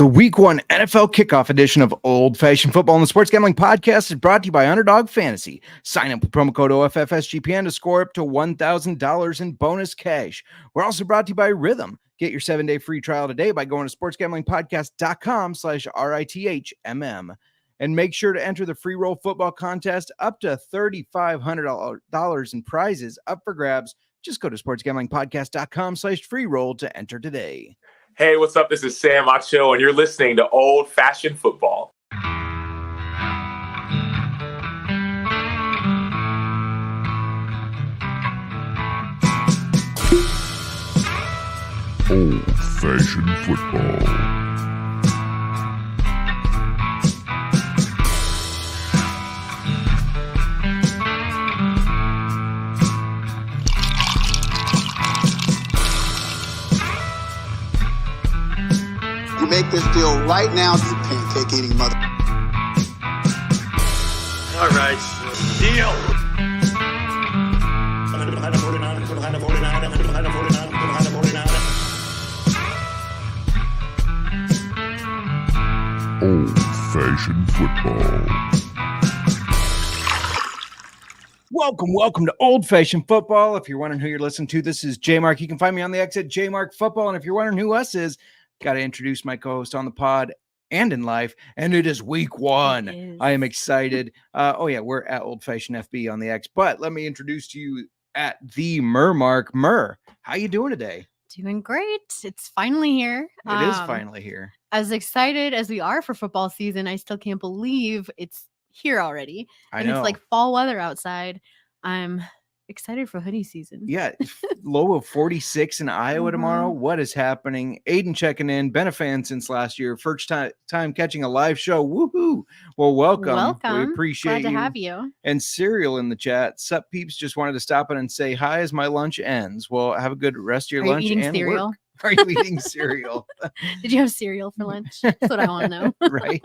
The Week 1 NFL Kickoff edition of Old Fashioned Football and the Sports Gambling Podcast is brought to you by Underdog Fantasy. Sign up with promo code OFFSGPN to score up to $1,000 in bonus cash. We're also brought to you by Rhythm. Get your 7-day free trial today by going to sportsgamblingpodcast.com/RITHMM. And make sure to enter the free roll football contest up to $3,500 in prizes up for grabs. Just go to sportsgamblingpodcast.com/free roll to enter today. Hey, what's up? This is Sam Acho, and you're listening to Old Fashioned Football. Old Fashioned Football. Make this deal right now, you pancake eating mother. All right, deal. Old Fashioned Football. Welcome to Old Fashioned Football. If you're wondering who you're listening to, this is JMark. You can find me on the X at JMark Football. And if you're wondering who us is, got to introduce my co-host on the pod and in life, and it is week 1. I am excited. We're at Old Fashioned FB on the X, but let me introduce to you at the JMark. Mir, how you doing today? Doing great. It's finally here. It is finally here. As excited as we are for football season, I still can't believe it's here already. I know. It's like fall weather outside. I'm excited for hoodie season. Yeah, low of 46 in Iowa tomorrow. What is happening? Aiden checking in. Been a fan since last year. First time catching a live show. Woohoo! Well, welcome. We appreciate Glad to have you. And Cereal in the chat. Sup peeps, just wanted to stop in and say hi as my lunch ends. Well, have a good rest of your lunch. Eating and cereal? Work. Are you eating cereal? Did you have cereal for lunch? That's what I want to know. Right.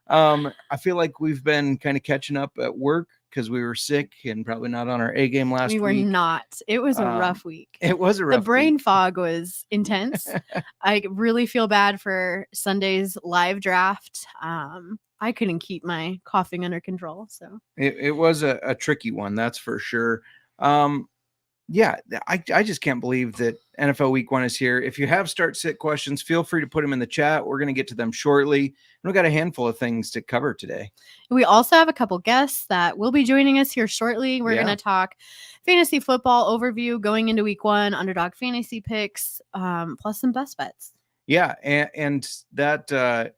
I feel like we've been kind of catching up at work because we were sick and probably not on our A game last week. We were not. It was a rough week. It was a rough week. The brain fog was intense. I really feel bad for Sunday's live draft. I couldn't keep my coughing under control. So it was a tricky one, that's for sure. I just can't believe that NFL Week 1 is here. If you have start-sit questions, feel free to put them in the chat. We're going to get to them shortly. And we've got a handful of things to cover today. We also have a couple guests that will be joining us here shortly. We're going to talk fantasy football overview going into Week 1, Underdog Fantasy picks, plus some best bets. Yeah, and that an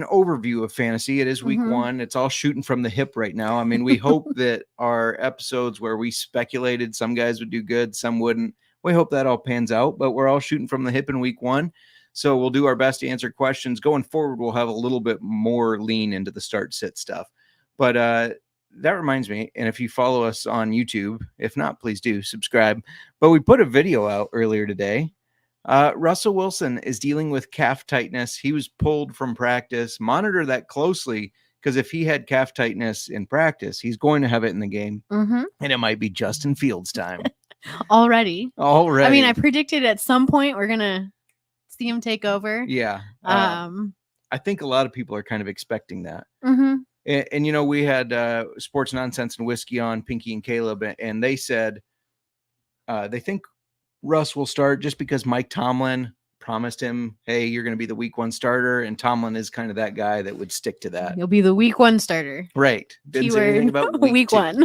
overview of fantasy. It is week 1. It's all shooting from the hip right now. I mean, we hope that our episodes where we speculated some guys would do good, some wouldn't. We hope that all pans out, but we're all shooting from the hip in week 1. So we'll do our best to answer questions. Going forward, we'll have a little bit more lean into the start-sit stuff. But that reminds me, and if you follow us on YouTube, if not, please do subscribe. But we put a video out earlier today. Russell Wilson is dealing with calf tightness. He was pulled from practice. Monitor that closely, because if he had calf tightness in practice, he's going to have it in the game. And it might be Justin Fields time. Already. I mean, I predicted at some point we're going to see him take over. Yeah. I think a lot of people are kind of expecting that. And you know, we had Sports Nonsense and Whiskey on, Pinky and Caleb, and they said they think Russ will start just because Mike Tomlin promised him, hey, you're going to be the week 1 starter. And Tomlin is kind of that guy that would stick to that. You'll be the week 1 starter. Right. Didn't say anything about week 1.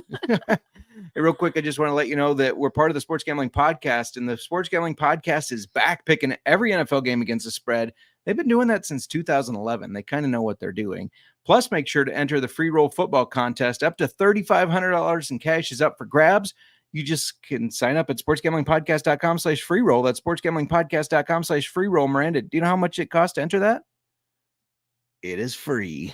Hey, real quick, I just want to let you know that we're part of the Sports Gambling Podcast, and the Sports Gambling Podcast is back picking every NFL game against the spread. They've been doing that since 2011. They kind of know what they're doing. Plus, make sure to enter the free roll football contest. Up to $3,500 in cash is up for grabs. You just can sign up at sportsgamblingpodcast.com/free roll. That's sportsgamblingpodcast.com/free roll. Miranda, do you know how much it costs to enter that? It is free.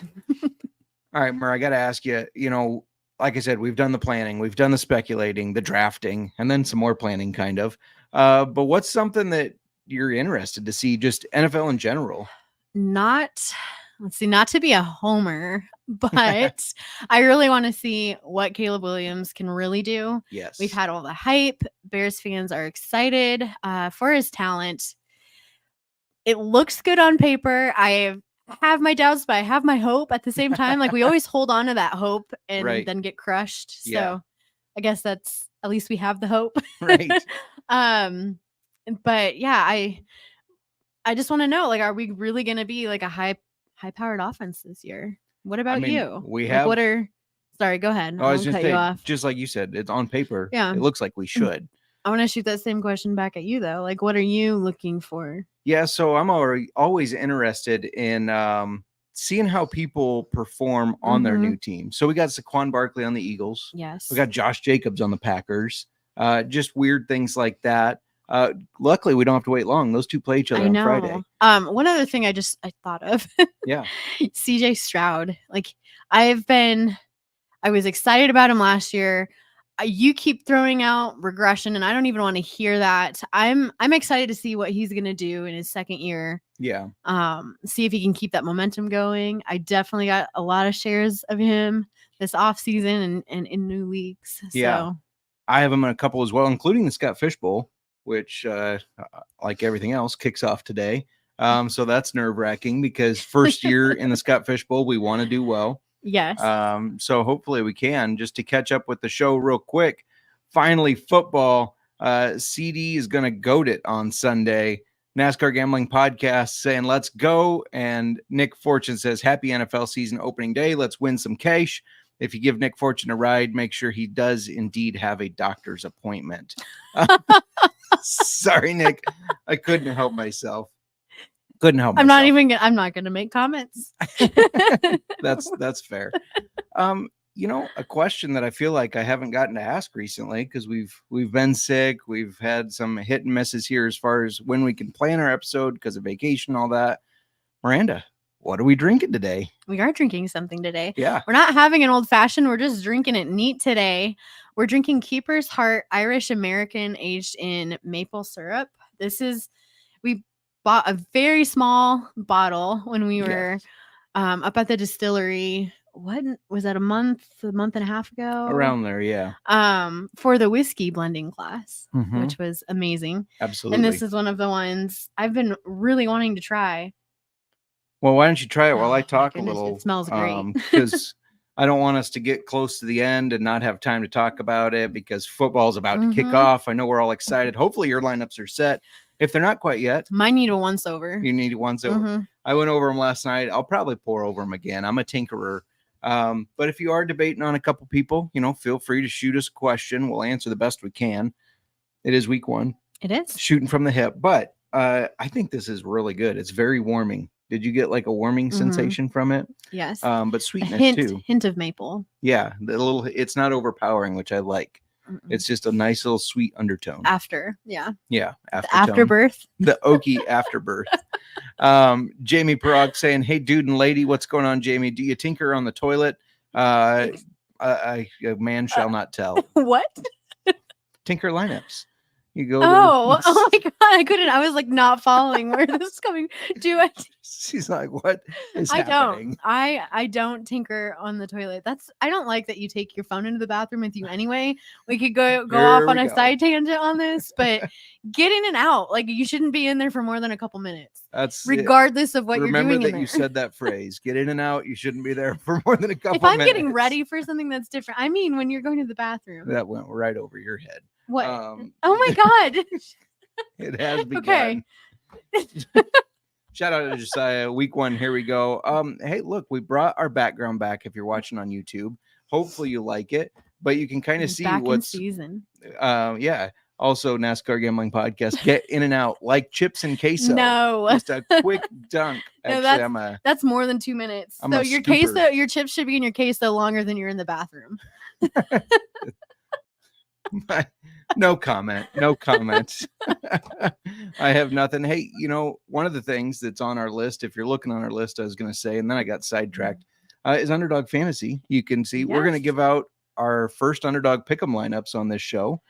All right, Mir, I got to ask you, you know, like I said, we've done the planning, we've done the speculating, the drafting, and then some more planning kind of. But what's something that you're interested to see, just NFL in general? Not to be a homer, but I really want to see what Caleb Williams can really do. Yes. We've had all the hype. Bears fans are excited for his talent. it looks good on paper. I have my doubts, but I have my hope at the same time. Like, we always hold on to that hope and then get crushed. Yeah. So I guess that's, at least we have the hope. Right. But yeah, I just want to know, like, are we really going to be like a high powered offense this year? What about you? We Like, have. Sorry, go ahead. I was I'll just cut you off. just like you said, it's on paper. Yeah. It looks like we should. I want to shoot that same question back at you though. Like, what are you looking for? Yeah, so I'm always interested in seeing how people perform on their new team. So we got Saquon Barkley on the Eagles. Yes. We got Josh Jacobs on the Packers. Just weird things like that. Luckily, we don't have to wait long. Those two play each other on Friday. One other thing I thought of. Yeah. CJ Stroud. Like, I was excited about him last year. You keep throwing out regression, and I don't even want to hear that. I'm excited to see what he's going to do in his second year. Yeah. See if he can keep that momentum going. I definitely got a lot of shares of him this offseason and in new leagues. Yeah. So I have him in a couple as well, including the Scott Fish Bowl, which, like everything else, kicks off today. So that's nerve-wracking because first year in the Scott Fish Bowl, we want to do well. Yes. So hopefully we can. Just to catch up with the show real quick. Finally, football. CD is going to goat it on Sunday. NASCAR Gambling Podcast saying, let's go. And Nick Fortune says, happy NFL season opening day. Let's win some cash. If you give Nick Fortune a ride, make sure he does indeed have a doctor's appointment. Sorry, Nick. I couldn't help myself. I'm not going to make comments. That's fair. A question that I feel like I haven't gotten to ask recently, because we've been sick. We've had some hit and misses here as far as when we can plan our episode because of vacation, all that. Miranda, what are we drinking today? We are drinking something today. Yeah. We're not having an old fashioned. We're just drinking it neat today. We're drinking Keeper's Heart Irish American aged in maple syrup. We bought a very small bottle when we were up at the distillery. What was that, a month and a half ago? Around there, yeah. For the whiskey blending class, which was amazing. Absolutely. And this is one of the ones I've been really wanting to try. Well, why don't you try it while I talk a little? It smells great. Because I don't want us to get close to the end and not have time to talk about it because football's about to kick off. I know we're all excited. Hopefully your lineups are set. If they're not quite yet, mine need a once over. You need a once over. I went over them last night. I'll probably pour over them again. I'm a tinkerer. But if you are debating on a couple people, feel free to shoot us a question. We'll answer the best we can. It is week 1. It is shooting from the hip, but I think this is really good. It's very warming. Did you get like a warming sensation from it? Yes. But sweetness too. Hint of maple. Yeah. It's not overpowering, which I like. It's just a nice little sweet undertone. After. Yeah. Yeah. Afterbirth. The oaky afterbirth. Jamie Parag saying, hey, dude and lady, what's going on, Jamie? Do you tinker on the toilet? A man shall not tell. What? Tinker lineups. You go. Oh my God. I couldn't. I was like not following where this is coming. She's like, what is happening? I don't tinker on the toilet. I don't like that you take your phone into the bathroom with you anyway. We could go off on a side tangent on this, but get in and out. Like, you shouldn't be in there for more than a couple minutes. That's regardless of what you're doing. Remember that you said that phrase. Get in and out. You shouldn't be there for more than a couple minutes. If I'm minutes. getting ready for something that's different. I mean, when you're going to the bathroom. That went right over your head. What? Oh my God. It has begun. Okay. Shout out to Josiah. Week 1. Here we go. Hey, look, we brought our background back. If you're watching on YouTube, hopefully you like it, but you can kind of see what's in season. Yeah. Also, NASCAR Gambling Podcast. Get in and out like chips and queso. No. Just a quick dunk. Actually, that's more than 2 minutes. So your chips should be in your queso longer than you're in the bathroom. No comment. I have nothing. Hey, one of the things that's on our list, if you're looking on our list, I was going to say, and then I got sidetracked, is Underdog Fantasy. You can see we're going to give out our first Underdog Pick'em lineups on this show.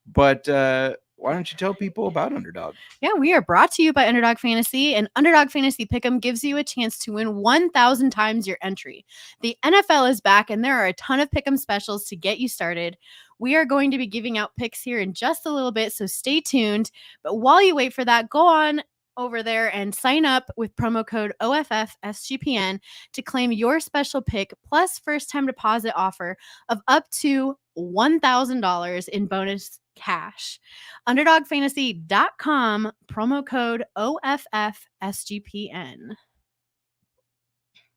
But why don't you tell people about Underdog? Yeah, we are brought to you by Underdog Fantasy, and Underdog Fantasy Pick'em gives you a chance to win 1,000 times your entry. The NFL is back, and there are a ton of Pick'em specials to get you started. We are going to be giving out picks here in just a little bit, so stay tuned. But while you wait for that, go on over there and sign up with promo code OFFSGPN to claim your special pick plus first-time deposit offer of up to $1,000 in bonus cash. UnderdogFantasy.com, promo code OFFSGPN.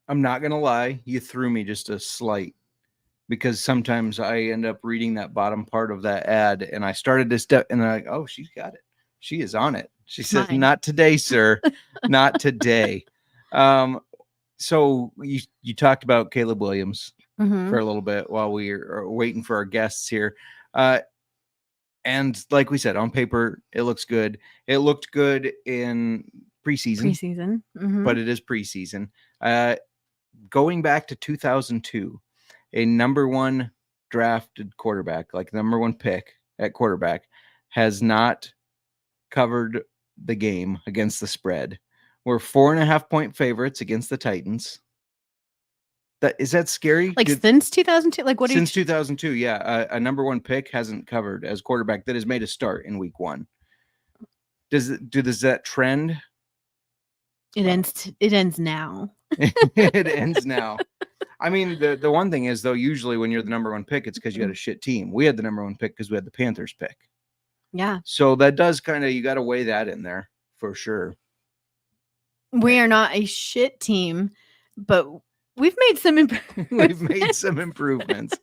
I'm not going to lie. You threw me just a slight, because sometimes I end up reading that bottom part of that ad and I started to step and I'm like, oh, she's got it. She is on it. She said, Mine. not today, sir. Not today. So you talked about Caleb Williams for a little bit while we are waiting for our guests here. And like we said, on paper, it looks good. It looked good in preseason. But it is preseason. Going back to 2002, a number one drafted quarterback, like number one pick at quarterback, has not covered the game against the spread. We're 4.5 point favorites against the Titans. Is that scary? Like since 2002? Like what? Since 2002, yeah. A number one pick hasn't covered as quarterback that has made a start in week 1. Does that trend? It ends now. It ends now. I mean, the one thing is, though, usually when you're the number one pick, it's because you had a shit team. We had the number one pick because we had the Panthers pick. Yeah. So that does kind of, you got to weigh that in there for sure. We are not a shit team, but we've made some improvements. We've made some improvements.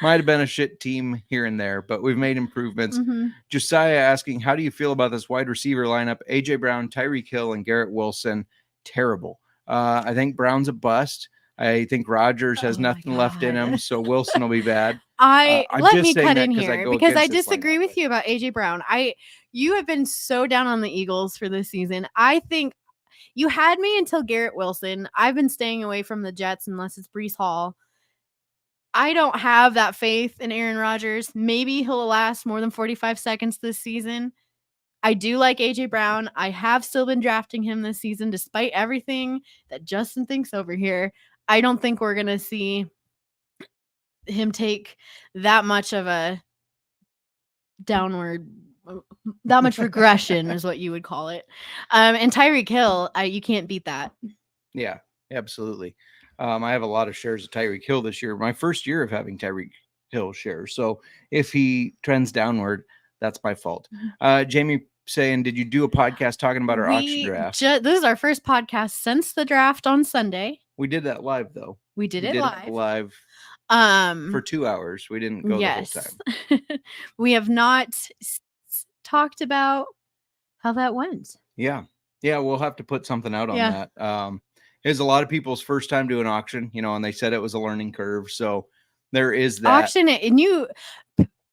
Might have been a shit team here and there, but we've made improvements. Josiah asking, how do you feel about this wide receiver lineup? AJ Brown, Tyreek Hill, and Garrett Wilson. Terrible. I think Brown's a bust. I think Rodgers has nothing left in him, so Wilson will be bad. Let me cut in here because I disagree with you about AJ Brown. You have been so down on the Eagles for this season. I think you had me until Garrett Wilson. I've been staying away from the Jets unless it's Breece Hall. I don't have that faith in Aaron Rodgers. Maybe he'll last more than 45 seconds this season. I do like AJ Brown. I have still been drafting him this season, despite everything that Justin thinks over here. I don't think we're going to see him take that much of a downward, that much regression is what you would call it. And Tyreek Hill, you can't beat that. Yeah, absolutely. I have a lot of shares of Tyreek Hill this year. My first year of having Tyreek Hill shares. So if he trends downward, that's my fault. Jamie saying, did you do a podcast talking about our auction draft? This is our first podcast since the draft on Sunday. We did that live, though. We did it live. For 2 hours. We didn't go the whole time. We have not talked about how that went. Yeah. We'll have to put something out on that. It was a lot of people's first time doing auction, and they said it was a learning curve. So there is that auction. And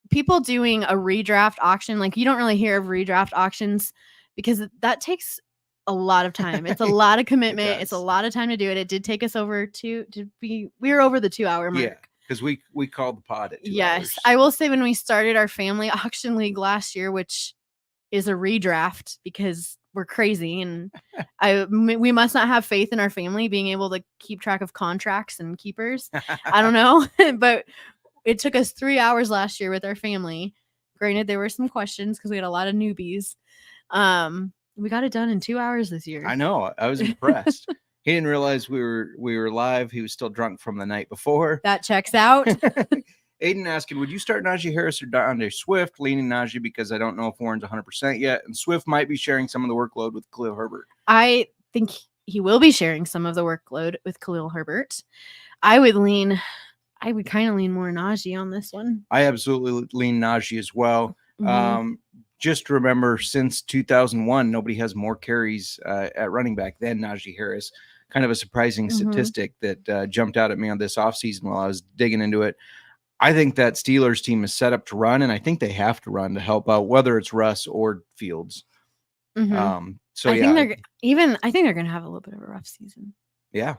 people doing a redraft auction, like you don't really hear of redraft auctions because that takes a lot of time. It's a lot of commitment. It's a lot of time to do it. It did take us over we were over the 2 hour mark. Yeah, because we called the pod at 2 hours. Yes. I will say when we started our family auction league last year, which is a redraft because we're crazy and we must not have faith in our family being able to keep track of contracts and keepers. I don't know, but it took us 3 hours last year with our family. Granted, there were some questions because we had a lot of newbies. We got it done in 2 hours this year. I know. I was impressed. He didn't realize we were live. He was still drunk from the night before. That checks out. Aiden asking, would you start Najee Harris or DeAndre Swift? Leaning Najee because I don't know if Warren's 100% yet. And Swift might be sharing some of the workload with Khalil Herbert. I think he will be sharing some of the workload with Khalil Herbert. I would kind of lean more Najee on this one. I absolutely lean Najee as well. Just remember, since 2001, nobody has more carries at running back than Najee Harris. Kind of a surprising statistic that jumped out at me on this offseason while I was digging into it. I think that Steelers team is set up to run, and I think they have to run to help out, whether it's Russ or Fields. I think they're going to have a little bit of a rough season. Yeah.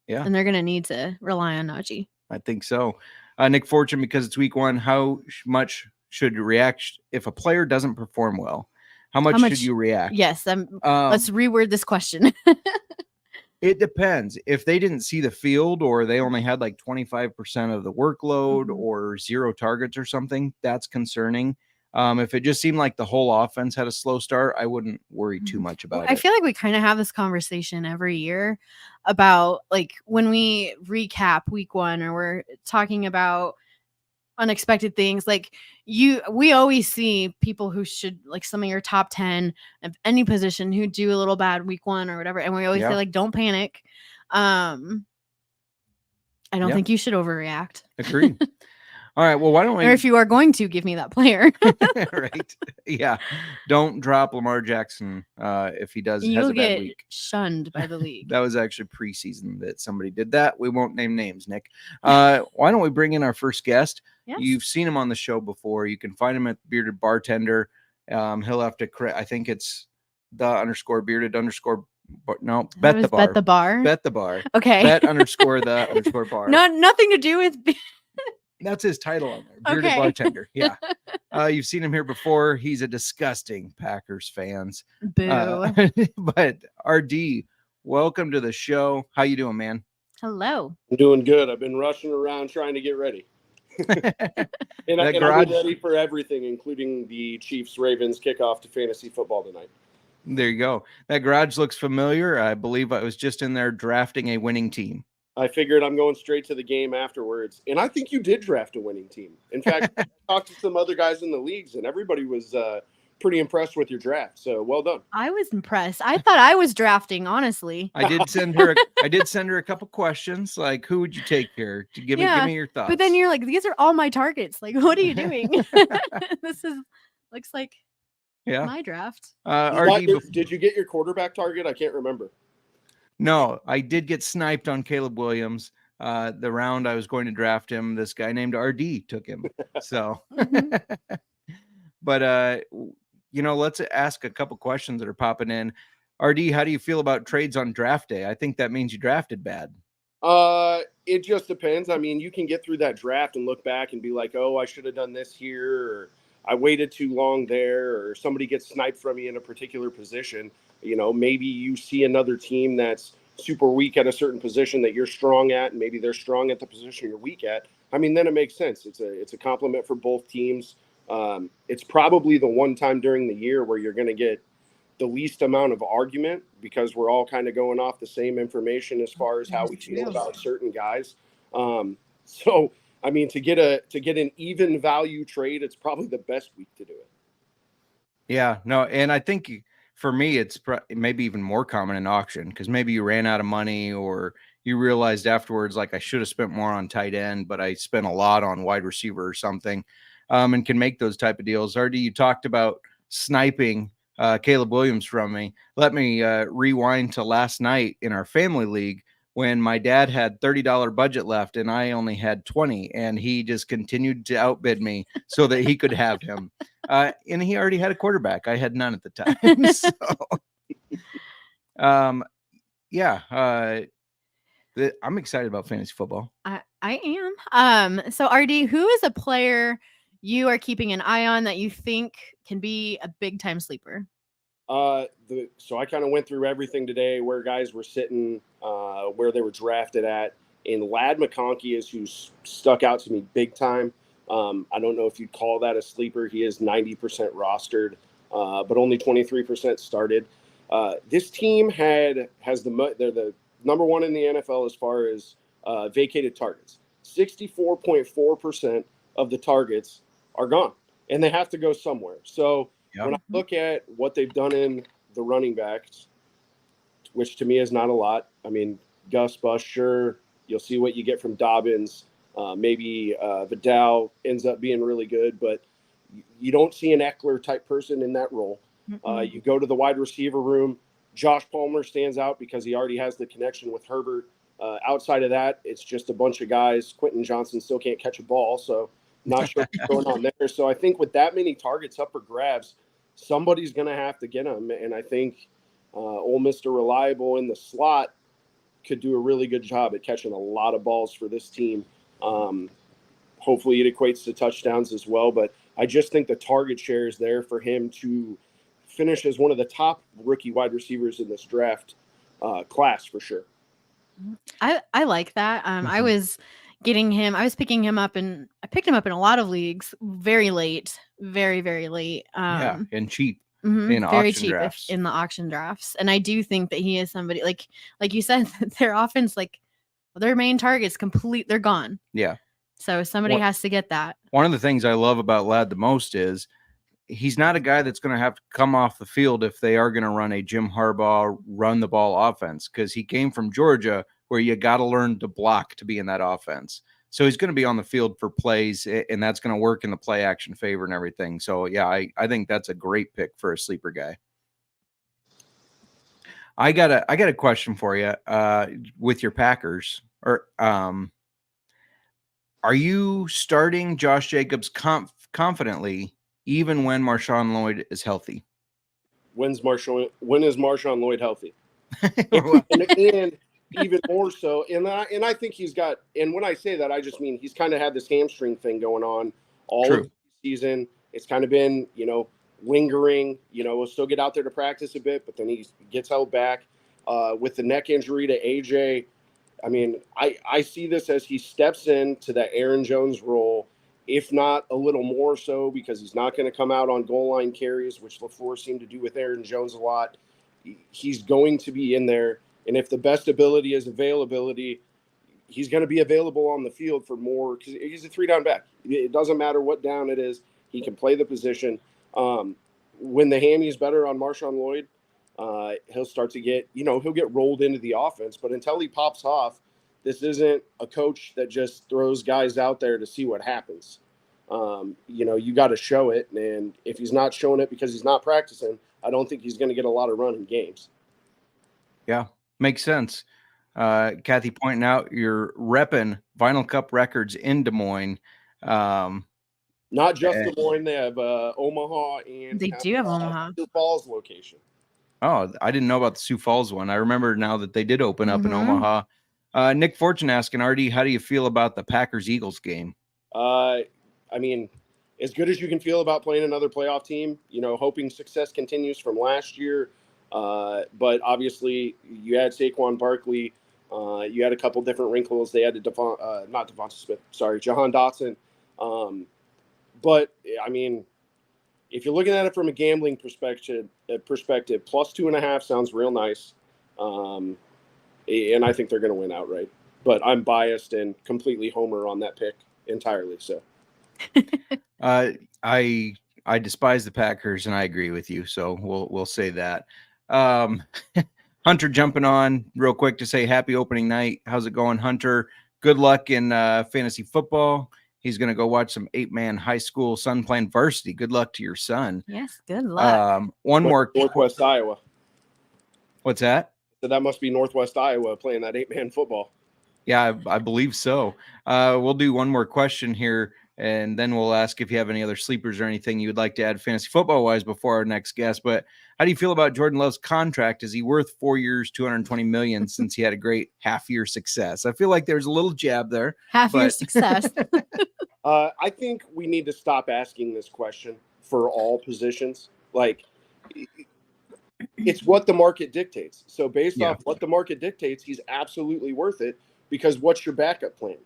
And they're going to need to rely on Najee. I think so. Nick Fortune, because it's week 1, how much should you react if a player doesn't perform well? How much should you react? Yes. Let's reword this question. It depends. If they didn't see the field or they only had like 25% of the workload or 0 targets or something, that's concerning. If it just seemed like the whole offense had a slow start, I wouldn't worry too much about it. I feel like we kind of have this conversation every year about like when we recap week 1 or we're talking about unexpected things. Like we always see people who should, like, some of your top 10 of any position who do a little bad week 1 or whatever. And we always say, like, don't panic. I don't think you should overreact. Agreed. All right. Well, why don't we? Or if you are going to, give me that player. Right. Yeah. Don't drop Lamar Jackson if he has You'll a bad get week. shunned by the league. That was actually preseason that somebody did that. We won't name names, Nick. Why don't we bring in our first guest? Yes. You've seen him on the show before. You can find him at Bearded Bartender. He'll have to correct. I think it's _bearded_ no, bet the bar. Bet the bar. Bet the bar. Okay. Bet _the_ bar. Nothing to do with. That's his title on there. Bearded Okay. Bartender. Yeah. You've seen him here before. He's a disgusting Packers fans. Boo. But RD, welcome to the show. How you doing, man? Hello. I'm doing good. I've been rushing around trying to get ready. and I'm ready for everything, including the Chiefs-Ravens kickoff to fantasy football tonight. There you go. That garage looks familiar. I believe I was just in there drafting a winning team. I figured I'm going straight to the game afterwards. And I think you did draft a winning team. In fact, I talked to some other guys in the leagues, and everybody was pretty impressed with your draft. So well done. I was impressed. I thought I was drafting, honestly. I did send her a couple questions, like, who would you take here? To give me your thoughts. But then you're like, these are all my targets. Like, what are you doing? This looks like my draft. Did you get your quarterback target? I can't remember. No, I did get sniped on Caleb Williams. The round I was going to draft him, this guy named RD took him. So, but let's ask a couple questions that are popping in. RD, how do you feel about trades on draft day? I think that means you drafted bad. It just depends. I mean, you can get through that draft and look back and be like, oh, I should have done this here, or I waited too long there, or somebody gets sniped from you in a particular position. Maybe you see another team that's super weak at a certain position that you're strong at, and maybe they're strong at the position you're weak at. I mean, then it makes sense. It's a compliment for both teams. It's probably the one time during the year where you're going to get the least amount of argument, because we're all kind of going off the same information as far as how we feel about certain guys. So, I mean, to get an even value trade, it's probably the best week to do it. Yeah, no, and I think for me, it's maybe even more common in auction, because maybe you ran out of money, or you realized afterwards, like, I should have spent more on tight end, but I spent a lot on wide receiver or something, and can make those type of deals. RD, you talked about sniping Caleb Williams from me. Let me rewind to last night in our family league, when my dad had $30 budget left and I only had 20, and he just continued to outbid me so that he could have him. And he already had a quarterback. I had none at the time. So, I'm excited about fantasy football. I am. So RD, who is a player you are keeping an eye on that you think can be a big time sleeper? So I kind of went through everything today, where guys were sitting, where they were drafted at. And Ladd McConkey is who's stuck out to me big time. I don't know if you'd call that a sleeper. He is 90% rostered, but only 23% started. This team they're the number one in the NFL as far as vacated targets. 64.4% of the targets are gone, and they have to go somewhere. So when I look at what they've done in the running backs, which to me is not a lot. I mean, Gus Bus, sure, you'll see what you get from Dobbins. Maybe Vidal ends up being really good, but you don't see an Eckler type person in that role. You go to the wide receiver room. Josh Palmer stands out because he already has the connection with Herbert. Outside of that, it's just a bunch of guys. Quentin Johnson still can't catch a ball, so not sure what's going on there. So I think with that many targets up for grabs, somebody's going to have to get them. And I think old Mr. Reliable in the slot could do a really good job at catching a lot of balls for this team. Hopefully it equates to touchdowns as well. But I just think the target share is there for him to finish as one of the top rookie wide receivers in this draft class for sure. I like that. I was getting him. I was picking him up, and I picked him up in a lot of leagues very late, very, very late. And cheap in in very auction cheap drafts. in the auction drafts. And I do think that he is somebody like you said, their offense, like their main targets they're gone. Yeah. So somebody has to get that. One of the things I love about Ladd the most is he's not a guy that's going to have to come off the field if they are going to run a Jim Harbaugh run the ball offense, because he came from Georgia where you got to learn to block to be in that offense. So he's going to be on the field for plays, and that's going to work in the play action favor and everything. So, yeah, I think that's a great pick for a sleeper guy. I got a question for you with your Packers. Are you starting Josh Jacobs confidently even when Marshawn Lloyd is healthy? When is Marshawn Lloyd healthy? and even more so, and I think he's got, and when I say that, I just mean he's kind of had this hamstring thing going on all of the season. It's kind of been, lingering. We'll still get out there to practice a bit, but then he gets held back with the neck injury to AJ. I mean, I see this as he steps into that Aaron Jones role, if not a little more so, because he's not going to come out on goal line carries, which LaFleur seemed to do with Aaron Jones a lot. He's going to be in there. And if the best ability is availability, he's going to be available on the field for more, because he's a 3-down back. It doesn't matter what down it is. He can play the position. When the hammy is better on Marshawn Lloyd, he'll start to get, he'll get rolled into the offense. But until he pops off, this isn't a coach that just throws guys out there to see what happens. You got to show it. And if he's not showing it because he's not practicing, I don't think he's going to get a lot of run in games. Yeah, makes sense. Kathy pointing out you're repping Vinyl Cup Records in Des Moines. Not just Des Moines. They have Omaha, and they do have Omaha. Sioux Falls location. Oh, I didn't know about the Sioux Falls one. I remember now that they did open up in Omaha. Nick Fortune asking, RD, how do you feel about the Packers-Eagles game? I mean, as good as you can feel about playing another playoff team, hoping success continues from last year. But obviously, you had Saquon Barkley. You had a couple different wrinkles. They had Jahan Dotson. But, I mean, if you're looking at it from a gambling perspective, plus 2.5 sounds real nice. And I think they're going to win outright. But I'm biased and completely homer on that pick entirely. So, I despise the Packers, and I agree with you. So we'll say that. Hunter jumping on real quick to say happy opening night. How's it going, Hunter? Good luck in fantasy football. He's going to go watch some 8-man high school son playing varsity. Good luck to your son. Yes, good luck. One more. Northwest Iowa. What's that? So that must be Northwest Iowa playing that 8-man football. Yeah, I believe so. We'll do one more question here, and then we'll ask if you have any other sleepers or anything you would like to add fantasy football-wise before our next guest. But how do you feel about Jordan Love's contract? Is he worth 4 years, $220 million since he had a great half-year success? I feel like there's a little jab there. Half-year success. I think we need to stop asking this question for all positions. Like, it's what the market dictates. So based off what the market dictates, he's absolutely worth it, because what's your backup plan?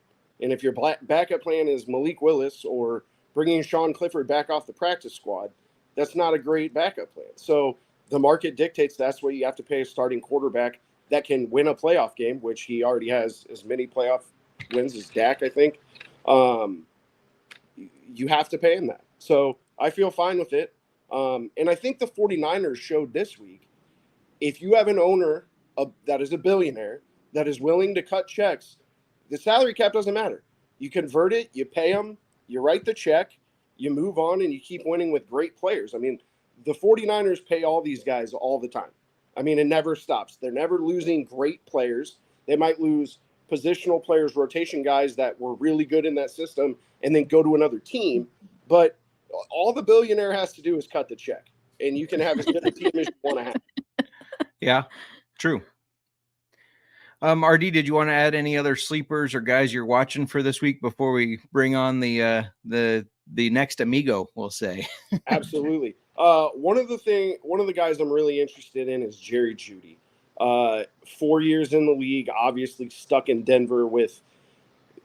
And if your backup plan is Malik Willis or bringing Sean Clifford back off the practice squad, that's not a great backup plan. So the market dictates that's what you have to pay a starting quarterback that can win a playoff game, which he already has as many playoff wins as Dak, I think. You have to pay him that. So I feel fine with it. And I think the 49ers showed this week, if you have an owner that is a billionaire that is willing to cut checks, the salary cap doesn't matter. You convert it, you pay them, you write the check, you move on, and you keep winning with great players. I mean, the 49ers pay all these guys all the time. I mean, it never stops. They're never losing great players. They might lose positional players, rotation guys that were really good in that system, and then go to another team. But all the billionaire has to do is cut the check, and you can have as good a team as you want to have. Yeah, true. RD, did you want to add any other sleepers or guys you're watching for this week before we bring on the next amigo, we'll say? Absolutely. One of the guys I'm really interested in is Jerry Jeudy. 4 years in the league, obviously stuck in Denver with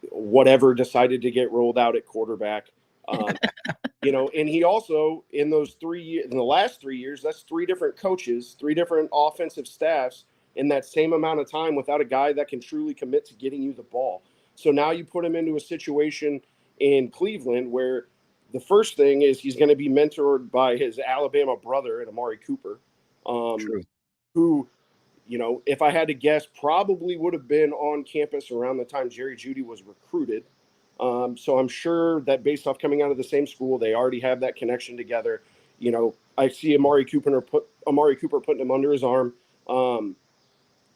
whatever decided to get rolled out at quarterback. And he also in the last 3 years, that's 3 different coaches, 3 different offensive staffs in that same amount of time without a guy that can truly commit to getting you the ball. So now you put him into a situation in Cleveland where the first thing is he's going to be mentored by his Alabama brother and Amari Cooper, who, if I had to guess, probably would have been on campus around the time Jerry Jeudy was recruited. So I'm sure that based off coming out of the same school, they already have that connection together. I see Amari Cooper putting him under his arm.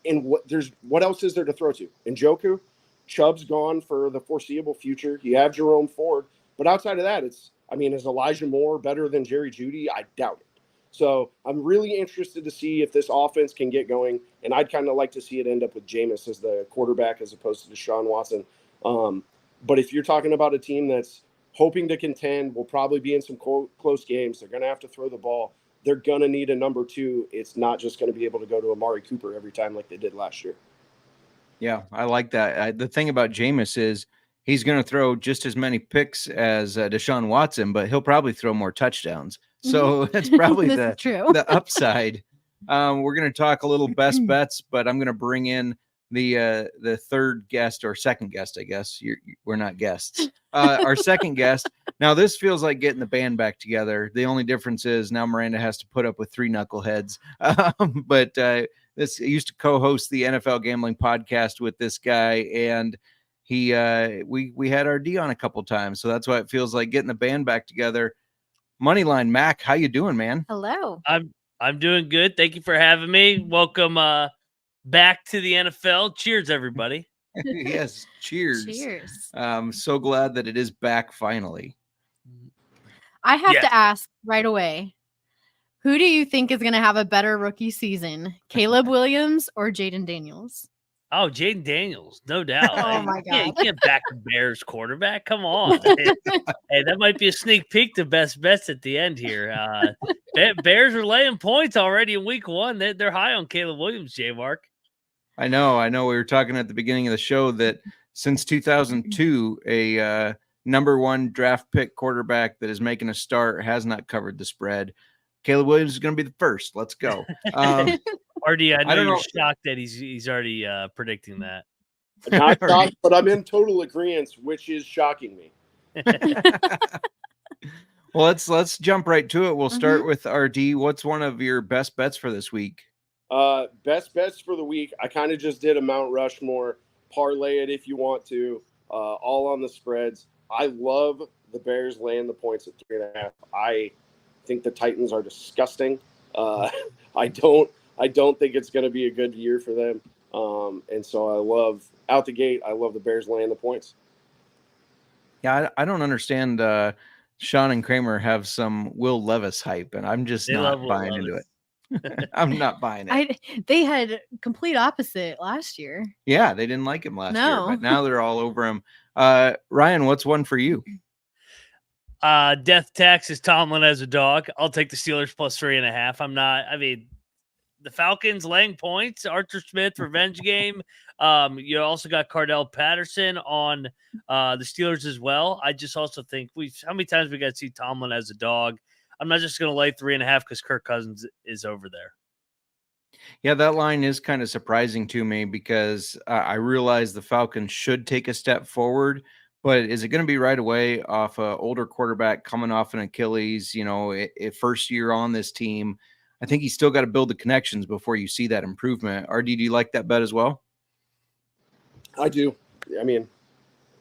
And what else is there to throw to? Njoku, Chubb's gone for the foreseeable future. You have Jerome Ford, but outside of that, is Elijah Moore better than Jerry Jeudy? I doubt it. So I'm really interested to see if this offense can get going, and I'd kind of like to see it end up with Jameis as the quarterback as opposed to Deshaun Watson. But if you're talking about a team that's hoping to contend, will probably be in some close games, they're going to have to throw the ball. They're going to need a number 2. It's not just going to be able to go to Amari Cooper every time like they did last year. Yeah, I like that. The thing about Jameis is he's going to throw just as many picks as Deshaun Watson, but he'll probably throw more touchdowns. So that's probably the upside. We're going to talk a little best bets, but I'm going to bring in the third guest or second guest, I guess. We're not guests. Our second guest. Now, this feels like getting the band back together. The only difference is now Miranda has to put up with 3 knuckleheads. But this used to co-host the NFL Gambling Podcast with this guy, and we had RD on a couple times, so that's why it feels like getting the band back together. Moneyline Mac, how you doing, man? Hello. I'm doing good. Thank you for having me. Welcome back to the NFL. Cheers, everybody. Yes, cheers. Cheers. So glad that it is back finally. I have to ask right away, who do you think is going to have a better rookie season, Caleb Williams or Jaden Daniels? Oh, Jaden Daniels, no doubt. Oh, my God. Yeah, you can't back the Bears quarterback. Come on. Hey, that might be a sneak peek to best bets at the end here. Bears are laying points already in week 1. They're high on Caleb Williams, JMark. I know. We were talking at the beginning of the show that since 2002, a number 1 draft pick quarterback that is making a start has not covered the spread. Caleb Williams is going to be the first. Let's go. RD, I know you're shocked that he's already predicting that. Not shocked, but I'm in total agreement, which is shocking me. Well, let's jump right to it. We'll start with RD. What's one of your best bets for this week? Best bets for the week. I kind of just did a Mount Rushmore. Parlay it if you want to. All on the spreads. I love the Bears laying the points at 3.5. I think the Titans are disgusting. I don't think it's going to be a good year for them. And so I love the Bears laying the points. Yeah, I don't understand. Sean and Kramer have some Will Levis hype, and I'm just not buying into it. I'm not buying it. They had complete opposite last year. Yeah, they didn't like him last year, but now they're all over him. Ryan, what's one for you? Death taxes Tomlin as a dog. I'll take the Steelers plus 3.5. The Falcons laying points, Arthur Smith revenge game. You also got Cardell Patterson on the Steelers as well. I just also think how many times we got to see Tomlin as a dog. I'm not just going to lay 3.5 because Kirk Cousins is over there. Yeah, that line is kind of surprising to me because I realize the Falcons should take a step forward, but is it going to be right away off an older quarterback coming off an Achilles, first year on this team? I think he's still got to build the connections before you see that improvement. RD, do you like that bet as well? I do.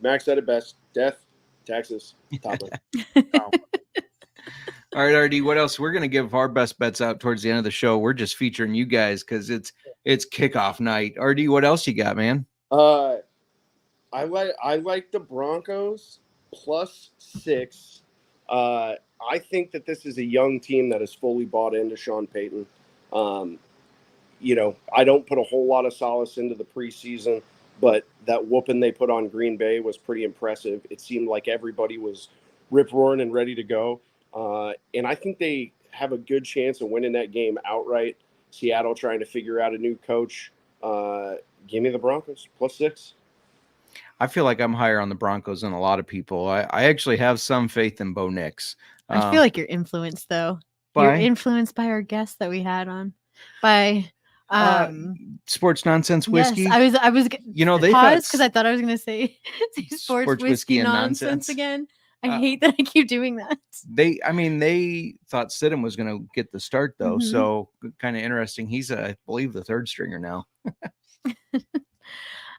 Max said it best. Death, taxes, Tomlin. All right, RD, what else? We're going to give our best bets out towards the end of the show. We're just featuring you guys because it's kickoff night. RD, what else you got, man? I like the Broncos plus 6. I think that this is a young team that is fully bought into Sean Payton. I don't put a whole lot of solace into the preseason, but that whooping they put on Green Bay was pretty impressive. It seemed like everybody was rip-roaring and ready to go. And I think they have a good chance of winning that game outright. Seattle trying to figure out a new coach. Give me the Broncos plus 6. I feel like I'm higher on the Broncos than a lot of people. I actually have some faith in Bo Nix. I feel like you're influenced, though. By? You're influenced by our guest that we had on. By Sports Nonsense Whiskey. Yes, I was they paused because I thought I was going to say sports whiskey and nonsense again. I hate that I keep doing that. They thought Stidham was going to get the start though, so kind of interesting. He's I believe the third stringer now.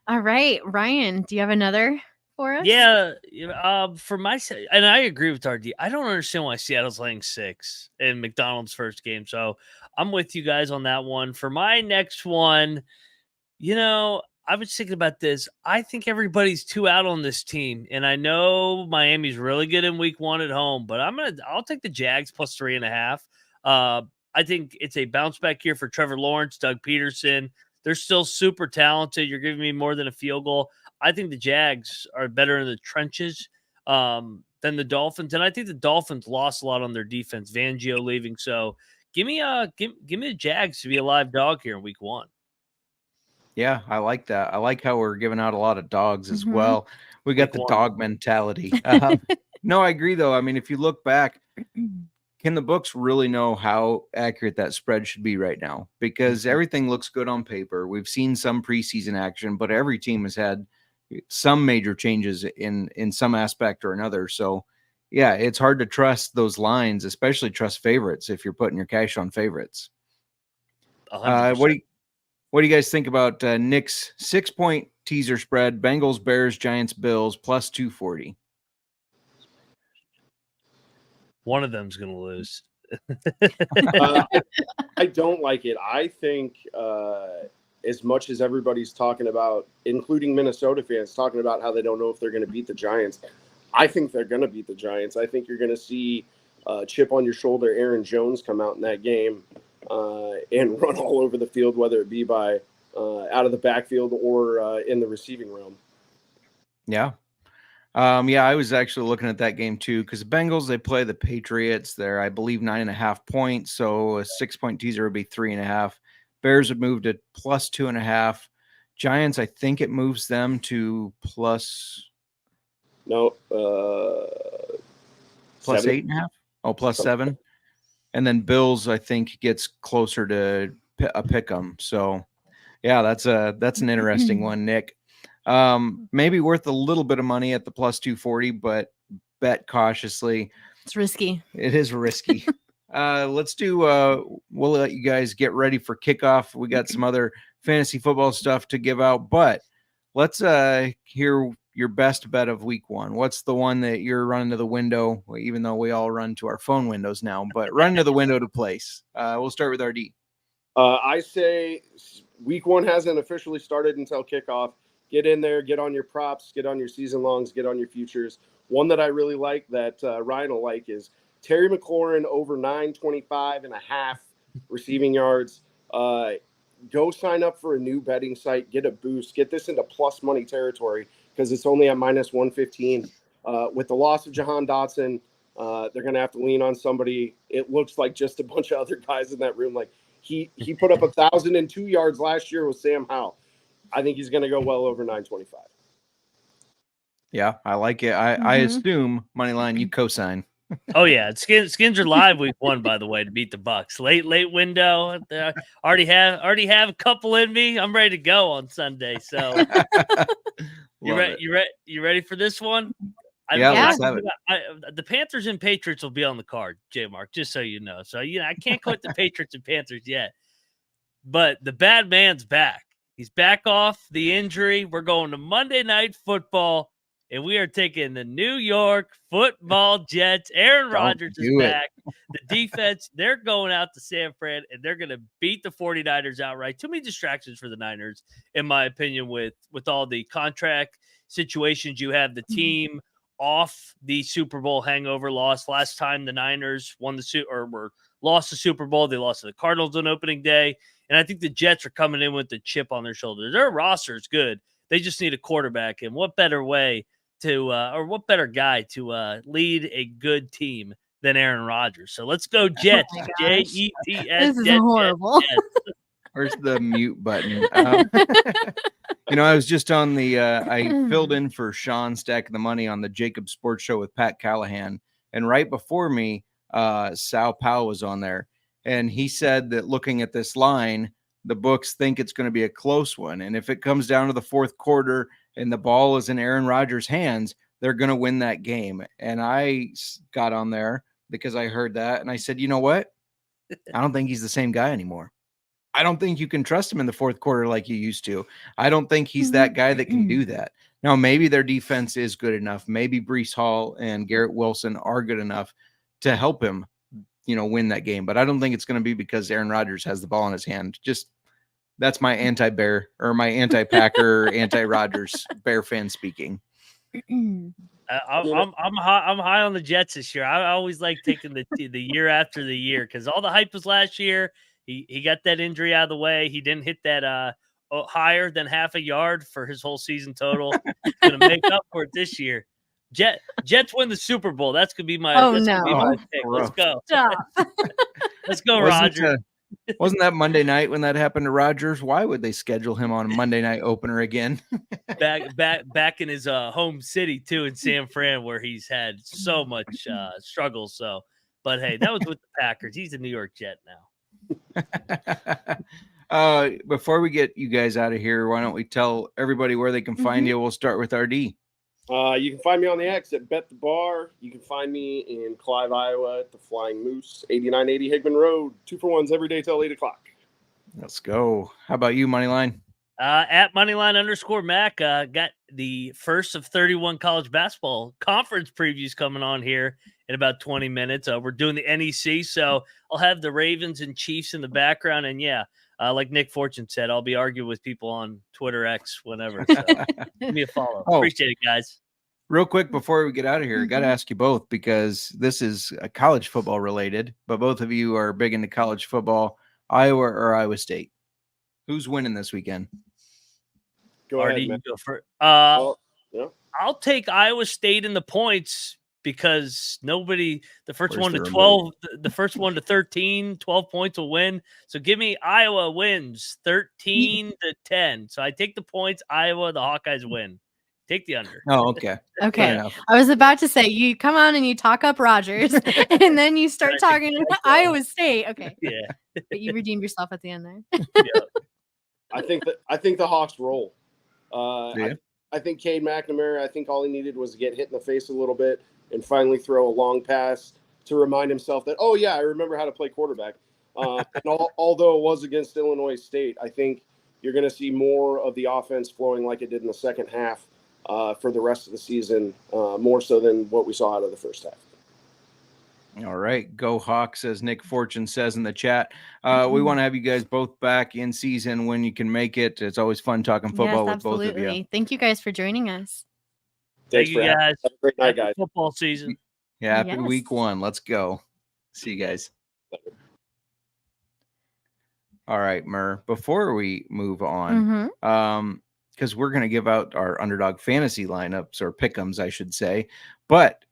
All right, Ryan, do you have another for us? Yeah, for my and I agree with RD. I don't understand why Seattle's laying 6 in McDonald's first game. So I'm with you guys on that one. For my next one, I was thinking about this. I think everybody's too out on this team, and I know Miami's really good in week 1 at home, but I'll take the Jags plus 3.5. I think it's a bounce back year for Trevor Lawrence, Doug Peterson. They're still super talented. You're giving me more than a field goal. I think the Jags are better in the trenches than the Dolphins, and I think the Dolphins lost a lot on their defense. Fangio leaving, so give me the Jags to be a live dog here in week 1. Yeah, I like that. I like how we're giving out a lot of dogs as well. We got the dog mentality. No, I agree, though. I mean, if you look back, can the books really know how accurate that spread should be right now? Because everything looks good on paper. We've seen some preseason action, but every team has had some major changes in some aspect or another. So, yeah, it's hard to trust those lines, especially trust favorites if you're putting your cash on favorites. What do you guys think about Nick's 6-point teaser spread? Bengals, Bears, Giants, Bills plus 240. One of them's going to lose. I don't like it. I think as much as everybody's talking about, including Minnesota fans, talking about how they don't know if they're going to beat the Giants, I think they're going to beat the Giants. I think you're going to see chip on your shoulder Aaron Jones come out in that game and run all over the field, whether it be by out of the backfield or in the receiving room. Yeah. I was actually looking at that game too, because the Bengals, they play the Patriots. They're, I believe, 9.5 points. So a 6-point teaser would be 3.5. Bears would move to plus 2.5. Giants, I think it moves them to plus 8.5. Oh, plus 7. And then Bills, I think, gets closer to a pick 'em. So, yeah, that's an interesting one, Nick. Maybe worth a little bit of money at the plus 240, but bet cautiously. It's risky. It is risky. Let's do. We'll let you guys get ready for kickoff. We got some other fantasy football stuff to give out, but let's hear your best bet of week 1. What's the one that you're running to the window, even though we all run to our phone windows now, but run to the window to place? We'll start with RD. I say week 1 hasn't officially started until kickoff. Get in there, get on your props, get on your season longs, get on your futures. One that I really like that Ryan will like is Terry McLaurin over 925.5 receiving yards. Go sign up for a new betting site, get a boost, get this into plus money territory because it's only at minus 115. With the loss of Jahan Dotson, they're going to have to lean on somebody. It looks like just a bunch of other guys in that room. Like he put up 1,002 yards last year with Sam Howell. I think he's going to go well over 925. Yeah, I like it. I assume, Moneyline, you co-sign. Oh yeah, skins are live week 1, by the way, to beat the Bucks. Late window. Already have a couple in me. I'm ready to go on Sunday. So you ready for this one? Let's have it. The Panthers and Patriots will be on the card, JMark, just so you know. So I can't quit the Patriots and Panthers yet. But the bad man's back. He's back off the injury. We're going to Monday Night Football, and we are taking the New York Football Jets. Aaron Rodgers is back. The defense, they're going out to San Fran, and they're going to beat the 49ers outright. Too many distractions for the Niners, in my opinion, with all the contract situations. You have the team off the Super Bowl hangover loss. Last time the Niners lost the Super Bowl, they lost to the Cardinals on opening day. And I think the Jets are coming in with the chip on their shoulder. Their roster is good. They just need a quarterback. And what better way what better guy to lead a good team than Aaron Rodgers? So let's go Jets. Jets. This is horrible. Where's the mute button? I was just on the I filled in for Sean Stacking the Money on the Jacob Sports Show with Pat Callahan, and right before me, Sal Powell was on there, and he said that looking at this line, the books think it's going to be a close one, and if it comes down to the fourth quarter and the ball is in Aaron Rodgers' hands, they're going to win that game. And I got on there because I heard that, and I said, you know what? I don't think he's the same guy anymore. I don't think you can trust him in the fourth quarter like you used to. I don't think he's that guy that can do that. Now, maybe their defense is good enough. Maybe Breece Hall and Garrett Wilson are good enough to help him, win that game. But I don't think it's going to be because Aaron Rodgers has the ball in his hand. Just that's my anti-Bear or my anti-Packer, anti-Rodgers Bear fan speaking. I'm high on the Jets this year. I always like taking the year after the year because all the hype was last year. He got that injury out of the way. He didn't hit that higher than half a yard for his whole season total. He's going to make up for it this year. Jets win the Super Bowl. That's going to be my pick. Let's go. Let's go, Rodgers. Wasn't that Monday night when that happened to Rodgers? Why would they schedule him on a Monday night opener again? back in his home city too, in San Fran, where he's had so much struggle. So, but hey, that was with the Packers. He's a New York Jet now. Before we get you guys out of here, why don't we tell everybody where they can find you? We'll start with RD. You can find me on the X at Bet the Bar. You can find me in Clive, Iowa at the Flying Moose, 8980 Hickman Road. 2-for-1s every day till 8 o'clock. Let's go. How about you, Moneyline? At Moneyline_Mac, got the first of 31 college basketball conference previews coming on here in about 20 minutes. We're doing the NEC, so I'll have the Ravens and Chiefs in the background. And like Nick Fortune said, I'll be arguing with people on Twitter X whenever. So give me a follow. Appreciate it, guys. Real quick before we get out of here, I got to ask you both because this is college football related, but both of you are big into college football. Iowa or Iowa State? Who's winning this weekend? Go ahead, man. Go for it. I'll take Iowa State in the points because the first one to 13, 12 points will win. So give me Iowa wins 13-10. So I take the points. Iowa, the Hawkeyes win. Take the under. Oh, okay. Okay. I was about to say, you come on and you talk up Rodgers, and then you start talking about Iowa State. Okay. Yeah. But you redeemed yourself at the end there. Yeah. I think the Hawks roll. Yeah. I think Cade McNamara, I think all he needed was to get hit in the face a little bit and finally throw a long pass to remind himself that, oh, yeah, I remember how to play quarterback. And although it was against Illinois State, I think you're going to see more of the offense flowing like it did in the second half for the rest of the season, more so than what we saw out of the first half. All right. Go Hawks, as Nick Fortune says in the chat. We want to have you guys both back in season when you can make it. It's always fun talking football with both of you. Thank you guys for joining us. Thank you, guys. Have a great night, guys. Football season. Yeah, happy week 1. Let's go. See you guys. All right, Mir. Before we move on, because we're going to give out our Underdog Fantasy lineups, or pick'ems, I should say, but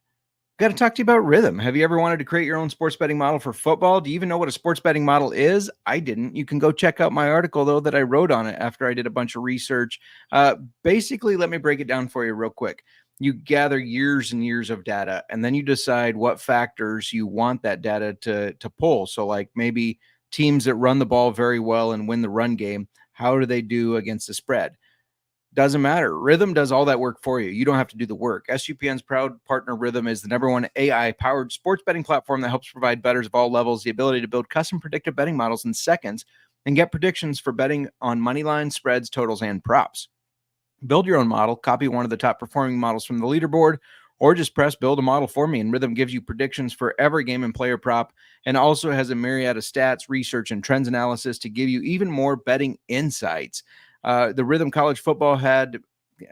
got to talk to you about Rhythm. Have you ever wanted to create your own sports betting model for football? Do you even know what a sports betting model is? I didn't. You can go check out my article, though, that I wrote on it after I did a bunch of research. Basically, let me break it down for you real quick. You gather years and years of data, and then you decide what factors you want that data to pull. So like maybe teams that run the ball very well and win the run game, how do they do against the spread? Doesn't matter. Rhythm does all that work for you. You don't have to do the work. SUPN's proud partner Rhythm is the #1 AI-powered sports betting platform that helps provide bettors of all levels the ability to build custom predictive betting models in seconds and get predictions for betting on money lines, spreads, totals, and props. Build your own model, copy one of the top performing models from the leaderboard, or just press build a model for me, and Rhythm gives you predictions for every game and player prop, and also has a myriad of stats, research, and trends analysis to give you even more betting insights. The Rhythm college football had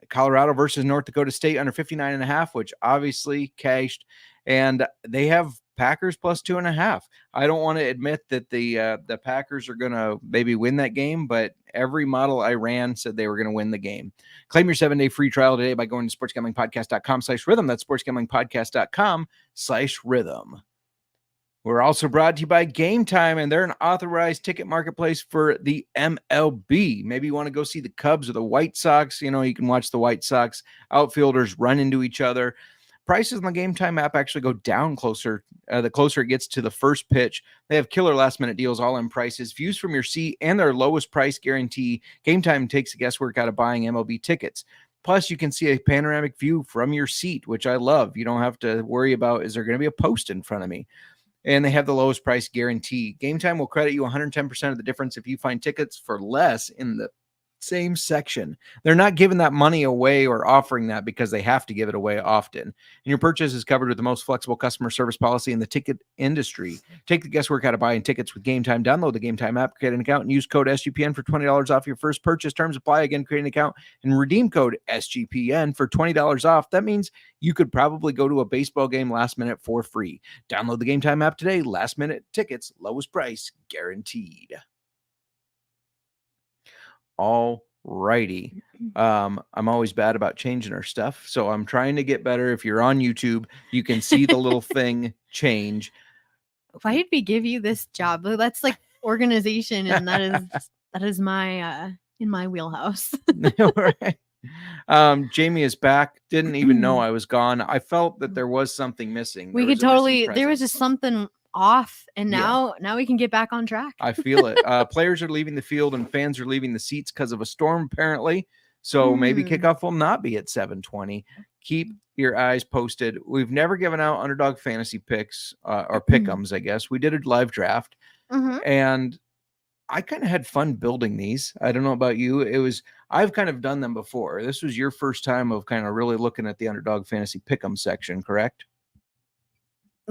Colorado versus North Dakota State under 59.5, which obviously cashed, and they have Packers plus 2.5. I don't want to admit that the Packers are going to maybe win that game, but every model I ran said they were going to win the game. Claim your 7-day free trial today by going to sportsgamblingpodcast.com/rhythm. That's sportsgamblingpodcast.com/rhythm. We're also brought to you by Game Time, and they're an authorized ticket marketplace for the MLB. Maybe you want to go see the Cubs or the White Sox. You know, you can watch the White Sox outfielders run into each other. Prices on the Game Time app actually go down the closer it gets to the first pitch. They have killer last-minute deals, all-in prices, views from your seat, and their lowest price guarantee. Game Time takes the guesswork out of buying MLB tickets. Plus, you can see a panoramic view from your seat, which I love. You don't have to worry about, is there going to be a post in front of me? And they have the lowest price guarantee. Game Time will credit you 110% of the difference if you find tickets for less in the same section. They're not giving that money away or offering that because they have to give it away often. And your purchase is covered with the most flexible customer service policy in the ticket industry. Take the guesswork out of buying tickets with Game Time. Download the Game Time app, create an account, and use code SGPN for $20 off your first purchase. Terms apply. Again, create an account and redeem code SGPN for $20 off. That means you could probably go to a baseball game last minute for free. Download the Game Time app today. Last minute tickets, lowest price guaranteed. All righty. I'm always bad about changing our stuff, so I'm trying to get better. If you're on YouTube, you can see the little thing change. Why did we give you this job? That's like organization, and that is my in my wheelhouse. Right. Jamie is back. Didn't even know I was gone. I felt that there was something missing. We could totally. There was just something off, and now we can get back on track. I feel it. Players are leaving the field and fans are leaving the seats because of a storm, apparently. So maybe kickoff will not be at 7:20. Keep your eyes posted. We've never given out Underdog Fantasy picks or pick'ems, I guess. We did a live draft, and I kind of had fun building these. I don't know about you. I've kind of done them before. This was your first time of kind of really looking at the Underdog Fantasy pick'em section, correct?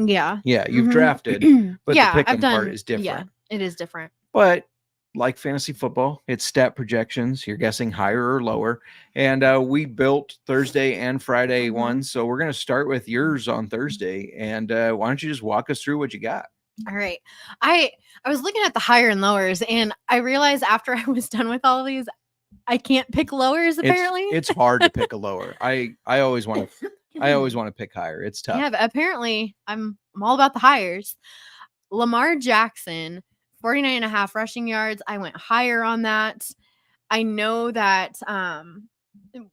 Yeah. Yeah, you've drafted, but the pick'em part is different. Yeah, it is different. But like fantasy football, it's stat projections. You're guessing higher or lower. And we built Thursday and Friday ones. So we're going to start with yours on Thursday. And why don't you just walk us through what you got? All right. I was looking at the higher and lowers, and I realized after I was done with all of these, I can't pick lowers, apparently. It's hard to pick a lower. I always want to pick higher. It's tough. Yeah, but apparently I'm all about the hires. Lamar Jackson, 49.5 rushing yards. I went higher on that. I know that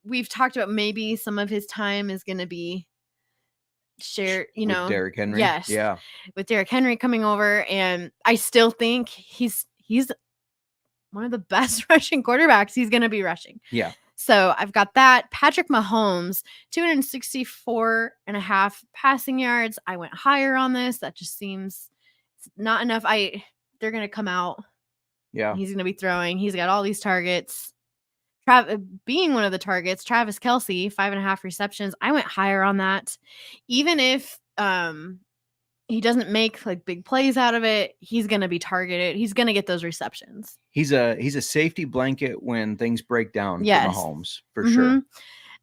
we've talked about maybe some of his time is going to be shared, with Derrick Henry. Yes. Yeah. With Derrick Henry coming over. And I still think he's one of the best rushing quarterbacks. He's going to be rushing. Yeah. So I've got that. Patrick Mahomes, 264.5 passing yards. I went higher on this. That just seems not enough. They're going to come out. Yeah. He's going to be throwing. He's got all these targets. Being one of the targets, Travis Kelce, 5.5 receptions. I went higher on that. Even if he doesn't make like big plays out of it, he's going to be targeted. He's going to get those receptions. He's a safety blanket when things break down for Mahomes, for sure.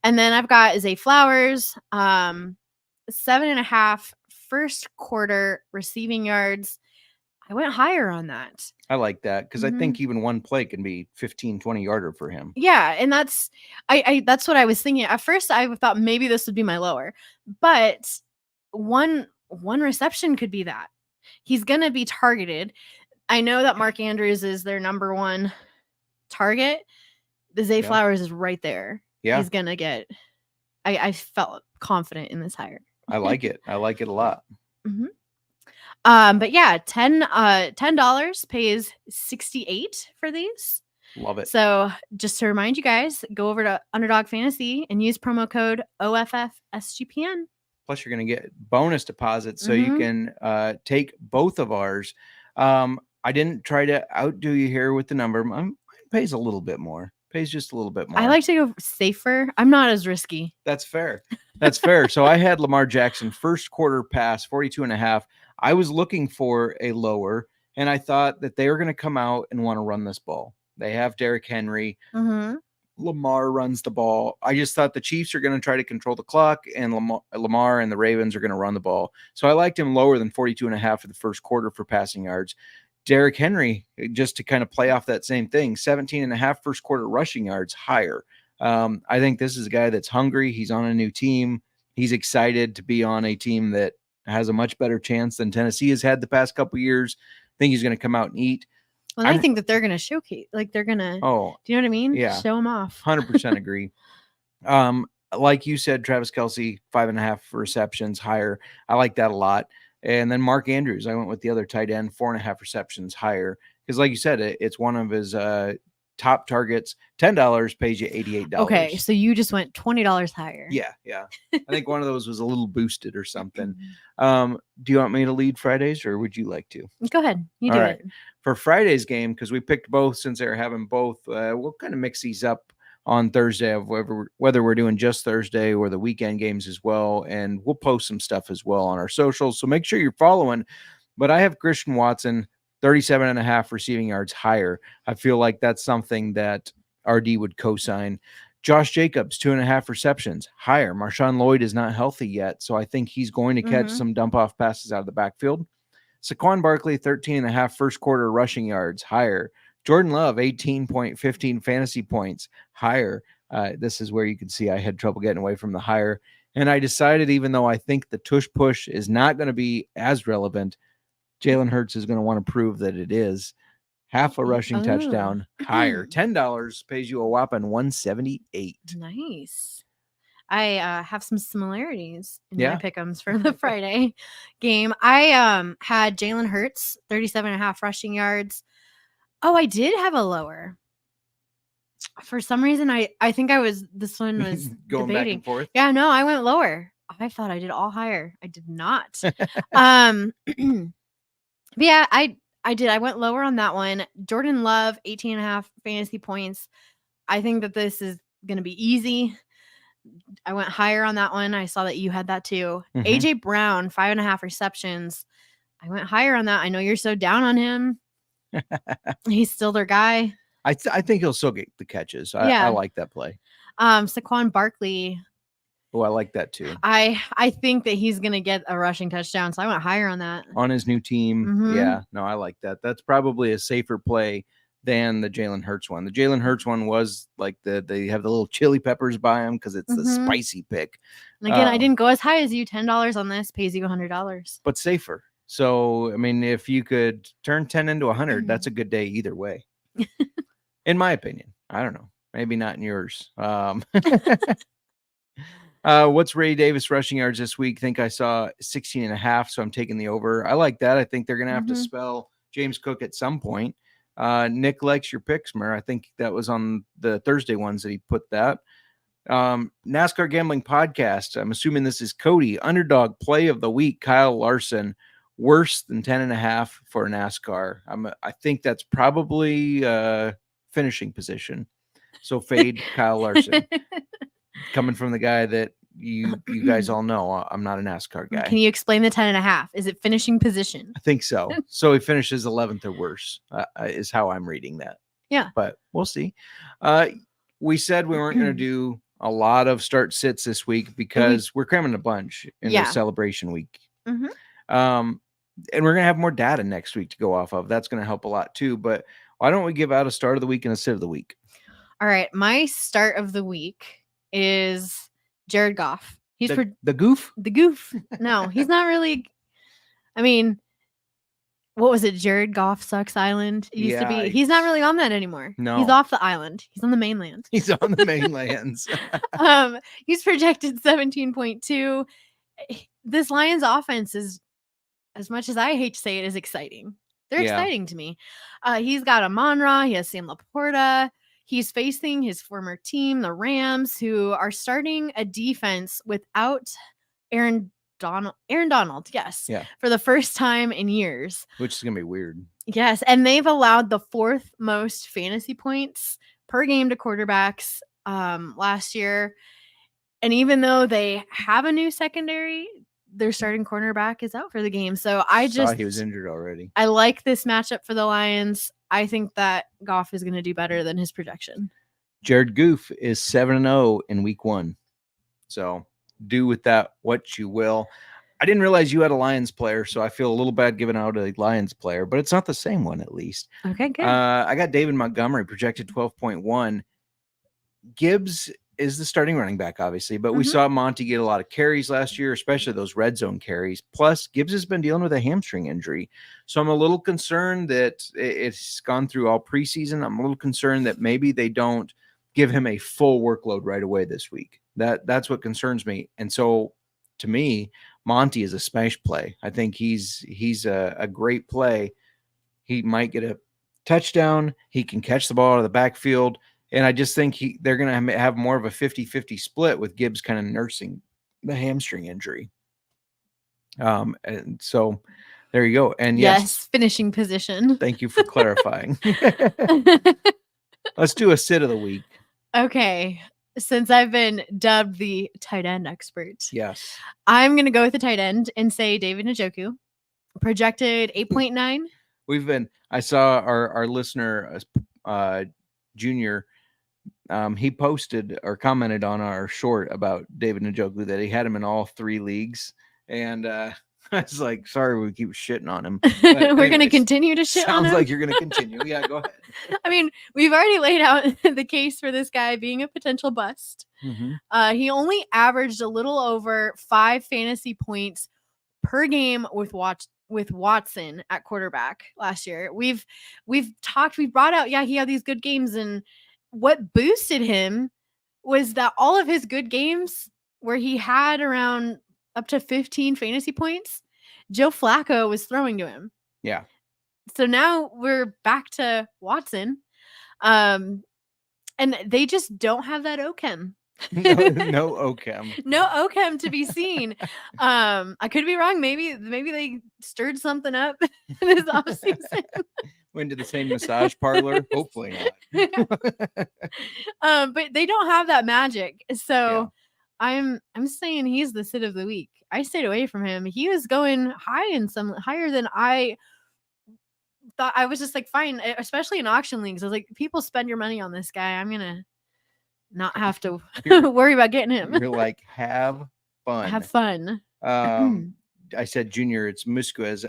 And then I've got Zay Flowers, 7.5 first quarter receiving yards. I went higher on that. I like that because I think even one play can be 15, 20 yarder for him. Yeah, and that's that's what I was thinking. At first, I thought maybe this would be my lower, but one reception could be that. He's going to be targeted. I know that Mark Andrews is their number one target. The Zay Flowers is right there. Yeah. He's going to get I felt confident in this hire. I like it. I like it a lot. But yeah, $10 pays 68 for these. Love it. So just to remind you guys, go over to Underdog Fantasy and use promo code OFFSGPN. Plus, you're going to get bonus deposits, so you can take both of ours. I didn't try to outdo you here with the number. Mine pays a little bit more. Pays just a little bit more. I like to go safer. I'm not as risky. That's fair. That's fair. So I had Lamar Jackson first quarter pass, 42.5. I was looking for a lower, and I thought that they were going to come out and want to run this ball. They have Derrick Henry. Lamar runs the ball. I just thought the Chiefs are going to try to control the clock, and Lamar and the Ravens are going to run the ball. So I liked him lower than 42.5 for the first quarter for passing yards. Derrick Henry, just to kind of play off that same thing, 17.5 first quarter rushing yards, higher. I think this is a guy that's hungry. He's on a new team. He's excited to be on a team that has a much better chance than Tennessee has had the past couple years. I think he's going to come out and eat. Well, I think that they're going to showcase, like they're going to, Oh, do you know what I mean? yeah. Show them off. 100% agree. Like you said, Travis Kelce, 5.5 receptions higher. I like that a lot. And then Mark Andrews, I went with the other tight end, 4.5 receptions higher. Because like you said, it's one of his top targets. $10 pays you $88. Okay, so you just went $20 higher. Yeah. I think one of those was a little boosted or something. Do you want me to lead Fridays, or would you like to? Go ahead. You do All right. it. For Friday's game, because we picked both since they're having both, we'll kind of mix these up on Thursday of whether we're doing just Thursday or the weekend games as well. And we'll post some stuff as well on our socials. So make sure you're following. But I have Christian Watson, 37.5 receiving yards higher. I feel like that's something that RD would co-sign. Josh Jacobs, 2.5 receptions higher. Marshawn Lloyd is not healthy yet, so I think he's going to catch some dump-off passes out of the backfield. Saquon Barkley, 13.5 first quarter rushing yards higher. Jordan Love, 18.15 fantasy points higher. This is where you can see I had trouble getting away from the higher. And I decided, even though I think the tush push is not going to be as relevant, Jalen Hurts is going to want to prove that it is. Half a rushing touchdown higher. $10 pays you a whopping $178. Nice. I have some similarities in Yeah. my pick'ems for the Friday game. I had Jalen Hurts, 37.5 rushing yards. Oh, I did have a lower. For some reason, I think this one was Going debating. back and forth. Yeah, no, I went lower. I thought I did all higher. I did not. But yeah, I did. I went lower on that one. Jordan Love, 18.5 fantasy points. I think that this is going to be easy. I went higher on that one. I saw that you had that too. AJ Brown, 5.5 receptions. I went higher on that. I know you're so down on him. He's still their guy. I think he'll still get the catches. Yeah. I like that play. Saquon Barkley. Oh, I like that too. I think that he's going to get a rushing touchdown, so I went higher on that. On his new team. Yeah, no, I like that. That's probably a safer play than the Jalen Hurts one. The Jalen Hurts one was like they have the little chili peppers by him because it's the spicy pick. And again, I didn't go as high as you. $10 on this pays you $100. But safer. So, I mean, if you could turn 10 into 100, that's a good day either way. In my opinion. I don't know. Maybe not in yours. What's Ray Davis rushing yards this week? Think I saw 16.5, so I'm taking the over. I like that. I think they're going to have to spell James Cook at some point. Nick likes your picks, Mir. I think that was on the Thursday ones that he put that. NASCAR Gambling Podcast. I'm assuming this is Cody. Underdog play of the week, Kyle Larson. Worse than 10.5 for NASCAR. I think that's probably finishing position. So fade Kyle Larson. Coming from the guy that you guys all know, I'm not a NASCAR guy. Can you explain the 10.5? Is it finishing position? I think so. So he finishes 11th or worse, is how I'm reading that. Yeah. But we'll see. We said we weren't going to do a lot of start sits this week because we're cramming a bunch in the celebration week. And we're going to have more data next week to go off of. That's going to help a lot too. But why don't we give out a start of the week and a sit of the week? All right. My start of the week is Jared Goff. He's the goof? The goof. No, he's not really. I mean, what was it? Jared Goff Sucks Island. It used to be. He's not really on that anymore. No. He's off the island. He's on the mainland. He's on the mainlands. He's projected 17.2. This Lions offense is, as much as I hate to say it, is exciting. They're exciting to me. He's got Amon-Ra. He has Sam Laporta. He's facing his former team, the Rams, who are starting a defense without Aaron Donald, yes. Yeah. For the first time in years. Which is going to be weird. Yes, and they've allowed the 4th most fantasy points per game to quarterbacks last year. And even though they have a new secondary, their starting cornerback is out for the game. So I saw he was injured already. I like this matchup for the Lions. I think that Goff is going to do better than his projection. Jared Goof is 7-0 in week 1. So do with that what you will. I didn't realize you had a Lions player, so I feel a little bad giving out a Lions player, but it's not the same one at least. Okay, good. I got David Montgomery projected 12.1. Gibbs is the starting running back, obviously, but we saw Monty get a lot of carries last year, especially those red zone carries. Plus, Gibbs has been dealing with a hamstring injury. So I'm a little concerned that it's gone through all preseason. I'm a little concerned that maybe they don't give him a full workload right away this week. That's what concerns me. And so to me, Monty is a smash play. I think he's a great play. He might get a touchdown. He can catch the ball out of the backfield. And I just think they're going to have more of a 50-50 split with Gibbs kind of nursing the hamstring injury. And so there you go. And yes, finishing position. Thank you for clarifying. Let's do a sit of the week. Okay. Since I've been dubbed the tight end expert. Yes. I'm going to go with the tight end and say David Njoku. Projected 8.9. I saw our listener, Junior, he posted or commented on our short about David Njoku that he had him in all 3 leagues. And I was like, sorry, we keep shitting on him. We're going to continue to shit on him. Sounds like you're going to continue. Yeah, go ahead. I mean, we've already laid out the case for this guy being a potential bust. He only averaged a little over 5 fantasy points per game with Watson at quarterback last year. We've brought out, he had these good games, and what boosted him was that all of his good games where he had around up to 15 fantasy points, Joe Flacco was throwing to him. Yeah. So now we're back to Watson. And they just don't have that OChem. No OChem. No OChem to be seen. I could be wrong. Maybe they stirred something up this offseason. Went to the same massage parlor. Hopefully not. But they don't have that magic. So I'm saying he's the sit of the week. I stayed away from him. He was going higher than I thought. I was just like, fine, especially in auction leagues. I was like, people spend your money on this guy. I'm gonna not have to worry about getting him. You're like, have fun. Have fun. I said Junior, it's Musquez.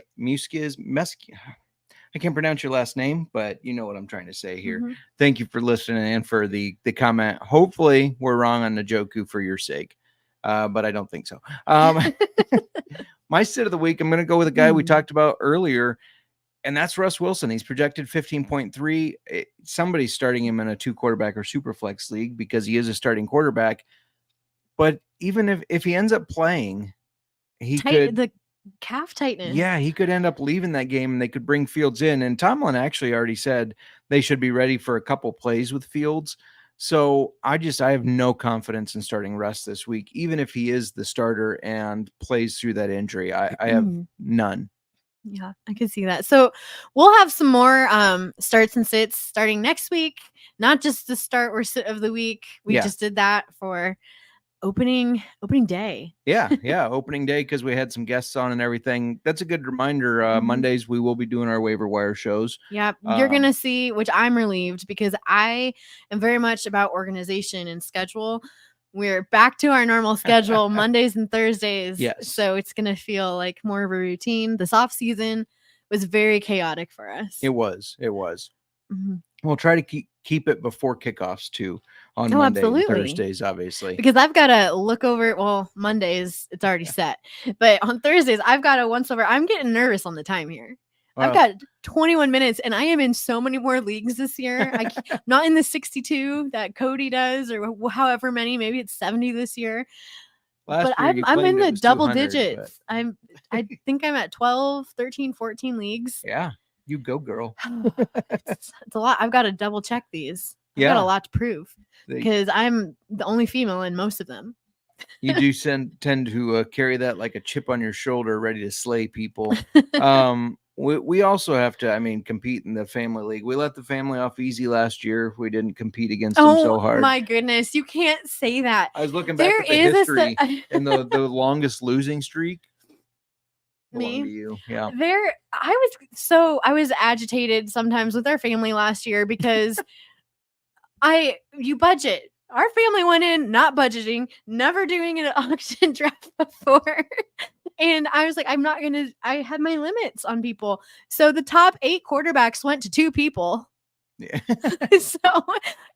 I can't pronounce your last name, but you know what I'm trying to say here. Thank you for listening and for the comment. Hopefully we're wrong on Njoku for your sake, but I don't think so. My sit of the week, I'm going to go with a guy we talked about earlier, and that's Russ Wilson. He's projected 15.3. Somebody's starting him in a 2-quarterback or super flex league because he is a starting quarterback. But even if he ends up playing, the calf tightness. Yeah, he could end up leaving that game and they could bring Fields in. And Tomlin actually already said they should be ready for a couple plays with Fields. So I have no confidence in starting Russ this week, even if he is the starter and plays through that injury. I have none. Yeah, I can see that. So we'll have some more starts and sits starting next week. Not just the start or sit of the week. We just did that for opening day. Yeah, opening day, because we had some guests on and everything. That's a good reminder. Mondays we will be doing our waiver wire shows. Yeah, you're gonna see, which I'm relieved because I am very much about organization and schedule. We're back to our normal schedule Mondays and Thursdays. Yes. So it's gonna feel like more of a routine. This off season was very chaotic for us. It was. We'll try to keep it before kickoffs too on Mondays and Thursdays, obviously. Because I've got to look over. Well, Mondays it's already set, but on Thursdays I've got to once over. I'm getting nervous on the time here. I've got 21 minutes, and I am in so many more leagues this year. Not in the 62 that Cody does, or however many. Maybe it's 70 this year. But I'm in the double digits. I think I'm at 12, 13, 14 leagues. Yeah. You go, girl. It's a lot. I've got to double check these. I've got a lot to prove because I'm the only female in most of them. You do tend to carry that like a chip on your shoulder, ready to slay people. We also have to, compete in the family league. We let the family off easy last year. We didn't compete against them so hard. Oh my goodness. You can't say that. I was looking back at the history and the longest losing streak. Me? Yeah. I was agitated sometimes with our family last year because you budget. Our family went in not budgeting, never doing an auction draft before. And I was like, I had my limits on people. So the top 8 quarterbacks went to 2 people. Yeah. So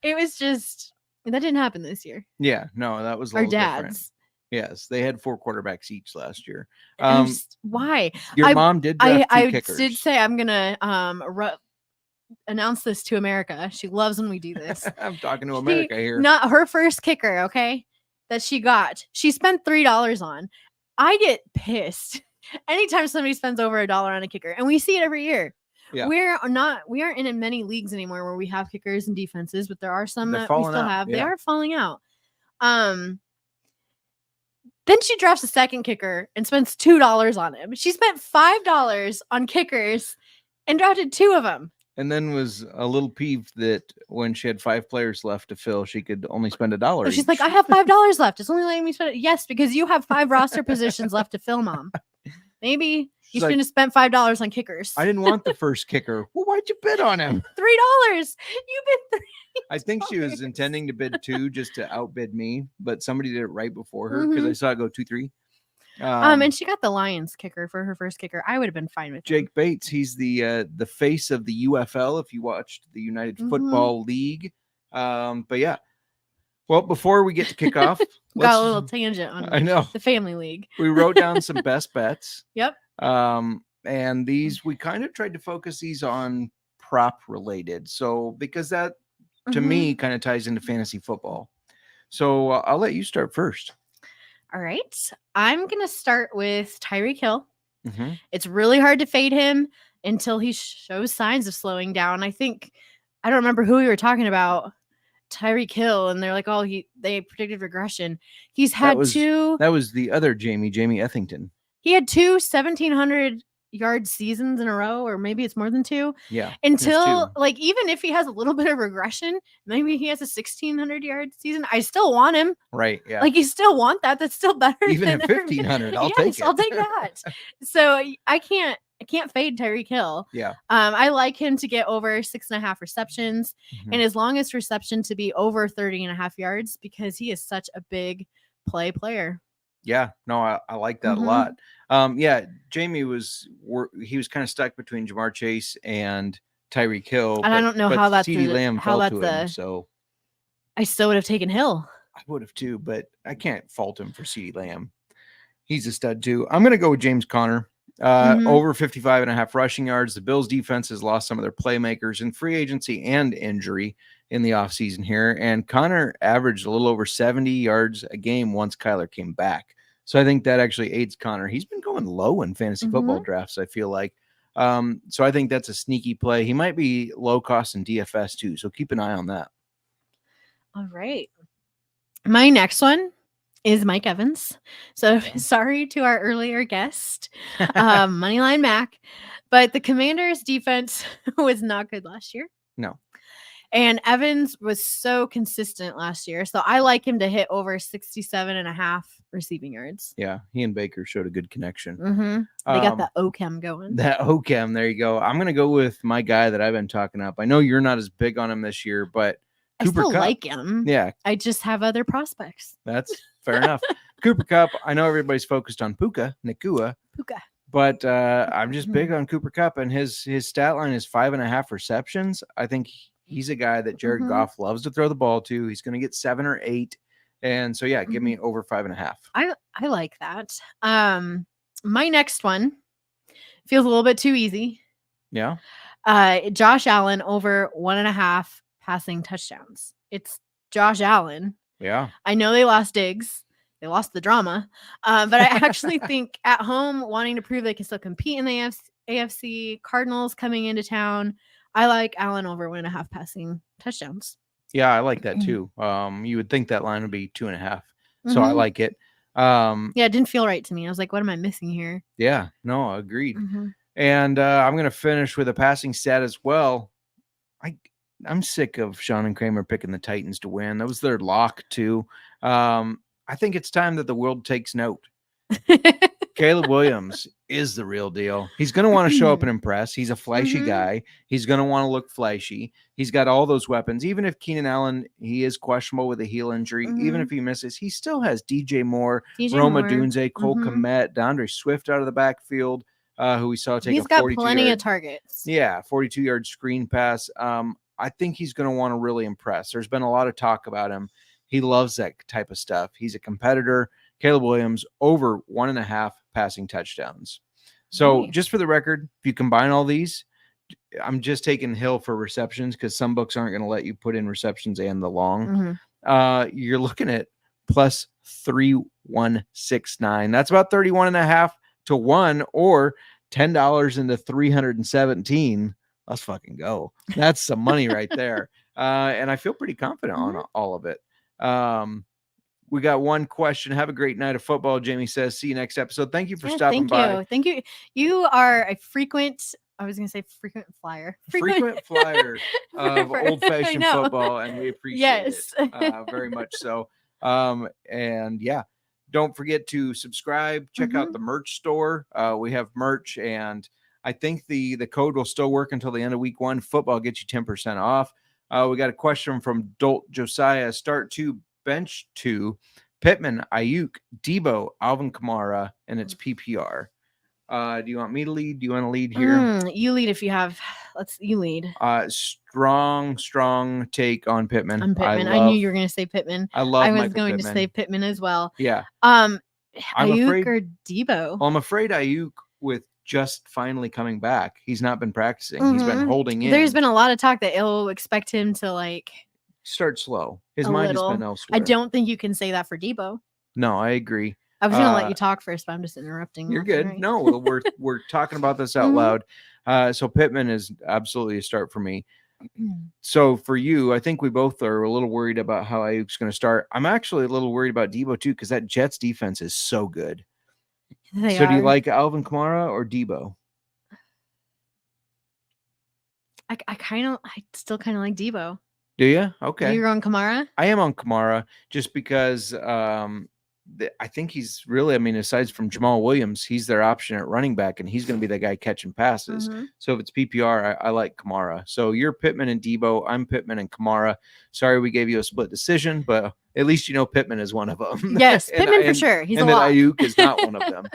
it was That didn't happen this year. Yeah, no, that was a Our little different. dads. Yes, they had 4 quarterbacks each last year. Why? Your mom did draft 2 I kickers. did say I'm gonna announce this to America. She loves when we do this. I'm talking to America here. Not her first kicker, okay? That she got. She spent $3 on. I get pissed anytime somebody spends over $1 on a kicker, and we see it every year. Yeah. We aren't in many leagues anymore where we have kickers and defenses, but there are some They're that we falling still out, have. They yeah. are falling out. Then she drafts a second kicker and spends $2 on him. She spent $5 on kickers and drafted 2 of them. And then was a little peeved that when she had 5 players left to fill, she could only spend $1. So she's each. like, I have $5 left. It's only letting me spend it. Yes, because you have 5 roster positions left to fill, Mom. Maybe you She's shouldn't have spent $5 on kickers. I didn't want the first kicker. Well, why'd you bid on him? $3. You bid $3. I think she was intending to bid 2 just to outbid me, but somebody did it right before her because I saw it go 2-3. And she got the Lions kicker for her first kicker. I would have been fine with him. Jake Bates. He's the face of the UFL. If you watched the United Football League, but yeah. Well, before we get to kickoff, got a little tangent on I know the family league. We wrote down some best bets. Yep. And these we kind of tried to focus these on prop related. So because that to me kind of ties into fantasy football. So I'll let you start first. All right. I'm going to start with Tyreek Hill. Mm-hmm. It's really hard to fade him until he shows signs of slowing down. I don't remember who we were talking about, Tyreek Hill, and they're like, oh, they predicted regression. He's had 2. That was the other Jamie Ethington. He had 2 1,700-yard seasons in a row, or maybe it's more than 2. Yeah. Until, like, even if he has a little bit of regression, maybe he has a 1,600-yard season. I still want him. Right. Yeah. Like, you still want that. That's still better. Even than at 1,500, I'll take it. I'll take that. So I can't fade Tyreek Hill. Yeah. I like him to get over 6.5 receptions and his longest reception to be over 30.5 yards because he is such a big player. Yeah, no, I like that a lot. Yeah, Jamie was kind of stuck between Jamar Chase and Tyreek Hill. And I don't know how that's CeeDee Lamb fell to him, so I still would have taken Hill. I would have too, but I can't fault him for CeeDee Lamb. He's a stud too. I'm gonna go with James Conner. Over 55.5 rushing yards. The Bills defense has lost some of their playmakers in free agency and injury in the offseason here. And Connor averaged a little over 70 yards a game once Kyler came back. So I think that actually aids Connor. He's been going low in fantasy football drafts, I feel like. So I think that's a sneaky play. He might be low cost in DFS too. So keep an eye on that. All right. My next one is Mike Evans. So sorry to our earlier guest, Moneyline Mac, but the Commanders defense was not good last year. No. And Evans was so consistent last year. So I like him to hit over 67.5 receiving yards. Yeah. He and Baker showed a good connection. They got that OChem going. That OChem. There you go. I'm going to go with my guy that I've been talking up. I know you're not as big on him this year, but Cooper I still Kupp. like him. Yeah. I just have other prospects. That's fair enough. Cooper Kupp. I know everybody's focused on Puka Nacua, but I'm just big on Cooper Kupp, and his stat line is 5.5 receptions. I think he's a guy that Jared Goff loves to throw the ball to. He's going to get 7 or 8. And so, yeah, give me over 5.5. I like that. My next one feels a little bit too easy. Yeah. Josh Allen over 1.5 passing touchdowns. It's Josh Allen. Yeah. I know they lost Diggs. They lost the drama. But I actually think at home, wanting to prove they can still compete in the AFC, Cardinals coming into town, I like Allen over 1.5 passing touchdowns. Yeah, I like that too. You would think that line would be 2.5. So I like it. Yeah, it didn't feel right to me. I was like, what am I missing here? Yeah, no, agreed. And I'm going to finish with a passing stat as well. I'm sick of Sean and Kramer picking the Titans to win. That was their lock too. I think it's time that the world takes note. Caleb Williams is the real deal. He's going to want to show up and impress. He's a flashy guy. He's going to want to look flashy. He's got all those weapons. Even if Keenan Allen, he is questionable with a heel injury, even if he misses, he still has DJ Moore, Roma Dunze, Cole Kmet, DeAndre Swift out of the backfield, who we saw take He's a got 42 plenty of targets. Yeah, 42-yard screen pass. I think he's going to want to really impress. There's been a lot of talk about him. He loves that type of stuff. He's a competitor. Caleb Williams over 1.5 passing touchdowns. So Nice. just for the record, if you combine all these, I'm just taking Hill for receptions because some books aren't going to let you put in receptions and the long. You're looking at plus 3,169. That's about 31.5 to 1 or $10 into 317. Let's fucking go. That's some money right there. And I feel pretty confident on all of it. We got one question. Have a great night of football. Jamie says, see you next episode. Thank you for stopping by. Thank you. You are a frequent flyer. Frequent flyer of I old-fashioned know. football, and we appreciate it very much so. And yeah, don't forget to subscribe. Check out the merch store. We have merch, and I think the code will still work until the end of week 1. Football gets you 10% off. We got a question from Dolt Josiah. Start 2, bench 2, Pittman, Ayuk, Debo, Alvin Kamara, and it's PPR. Do you want me to lead? Do you want to lead here? You lead if you have. You lead. Strong take on Pittman. On Pittman. I knew you were going to say Pittman. I was Michael going Pittman. To say Pittman as well. Yeah. Ayuk afraid, or Debo? Well, I'm afraid Ayuk with just finally coming back. He's not been practicing. He's been holding in. There's been a lot of talk that it'll expect him to start slow. His mind has been elsewhere. I don't think you can say that for Debo. No, I agree. I was going to let you talk first, but I'm just interrupting. You're good. Right. No, we're talking about this out loud. So Pittman is absolutely a start for me. So for you, I think we both are a little worried about how Ayuk's going to start. I'm actually a little worried about Debo too, because that Jets defense is so good. Do you like Alvin Kamara or Debo? I still kind of like Debo. Do you? Okay. You're on Kamara? I am on Kamara just because I think he's really, aside from Jamal Williams, he's their option at running back, and he's going to be the guy catching passes. So if it's PPR, I like Kamara. So you're Pittman and Debo. I'm Pittman and Kamara. Sorry we gave you a split decision, but at least you know Pittman is one of them. Yes, Pittman for sure. He's and a lot. Ayuk is not one of them.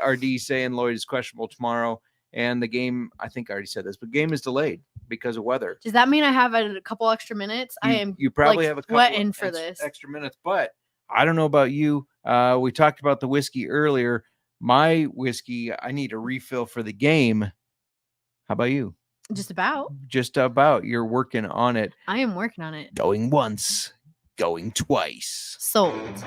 RD saying Lloyd is questionable tomorrow. And the game, I think I already said this, but game is delayed because of weather. Does that mean I have a couple extra minutes? You probably have a couple extra minutes, but I don't know about you. We talked about the whiskey earlier. My whiskey, I need a refill for the game. How about you? Just about. You're working on it. I am working on it. Going once, going twice. Sold.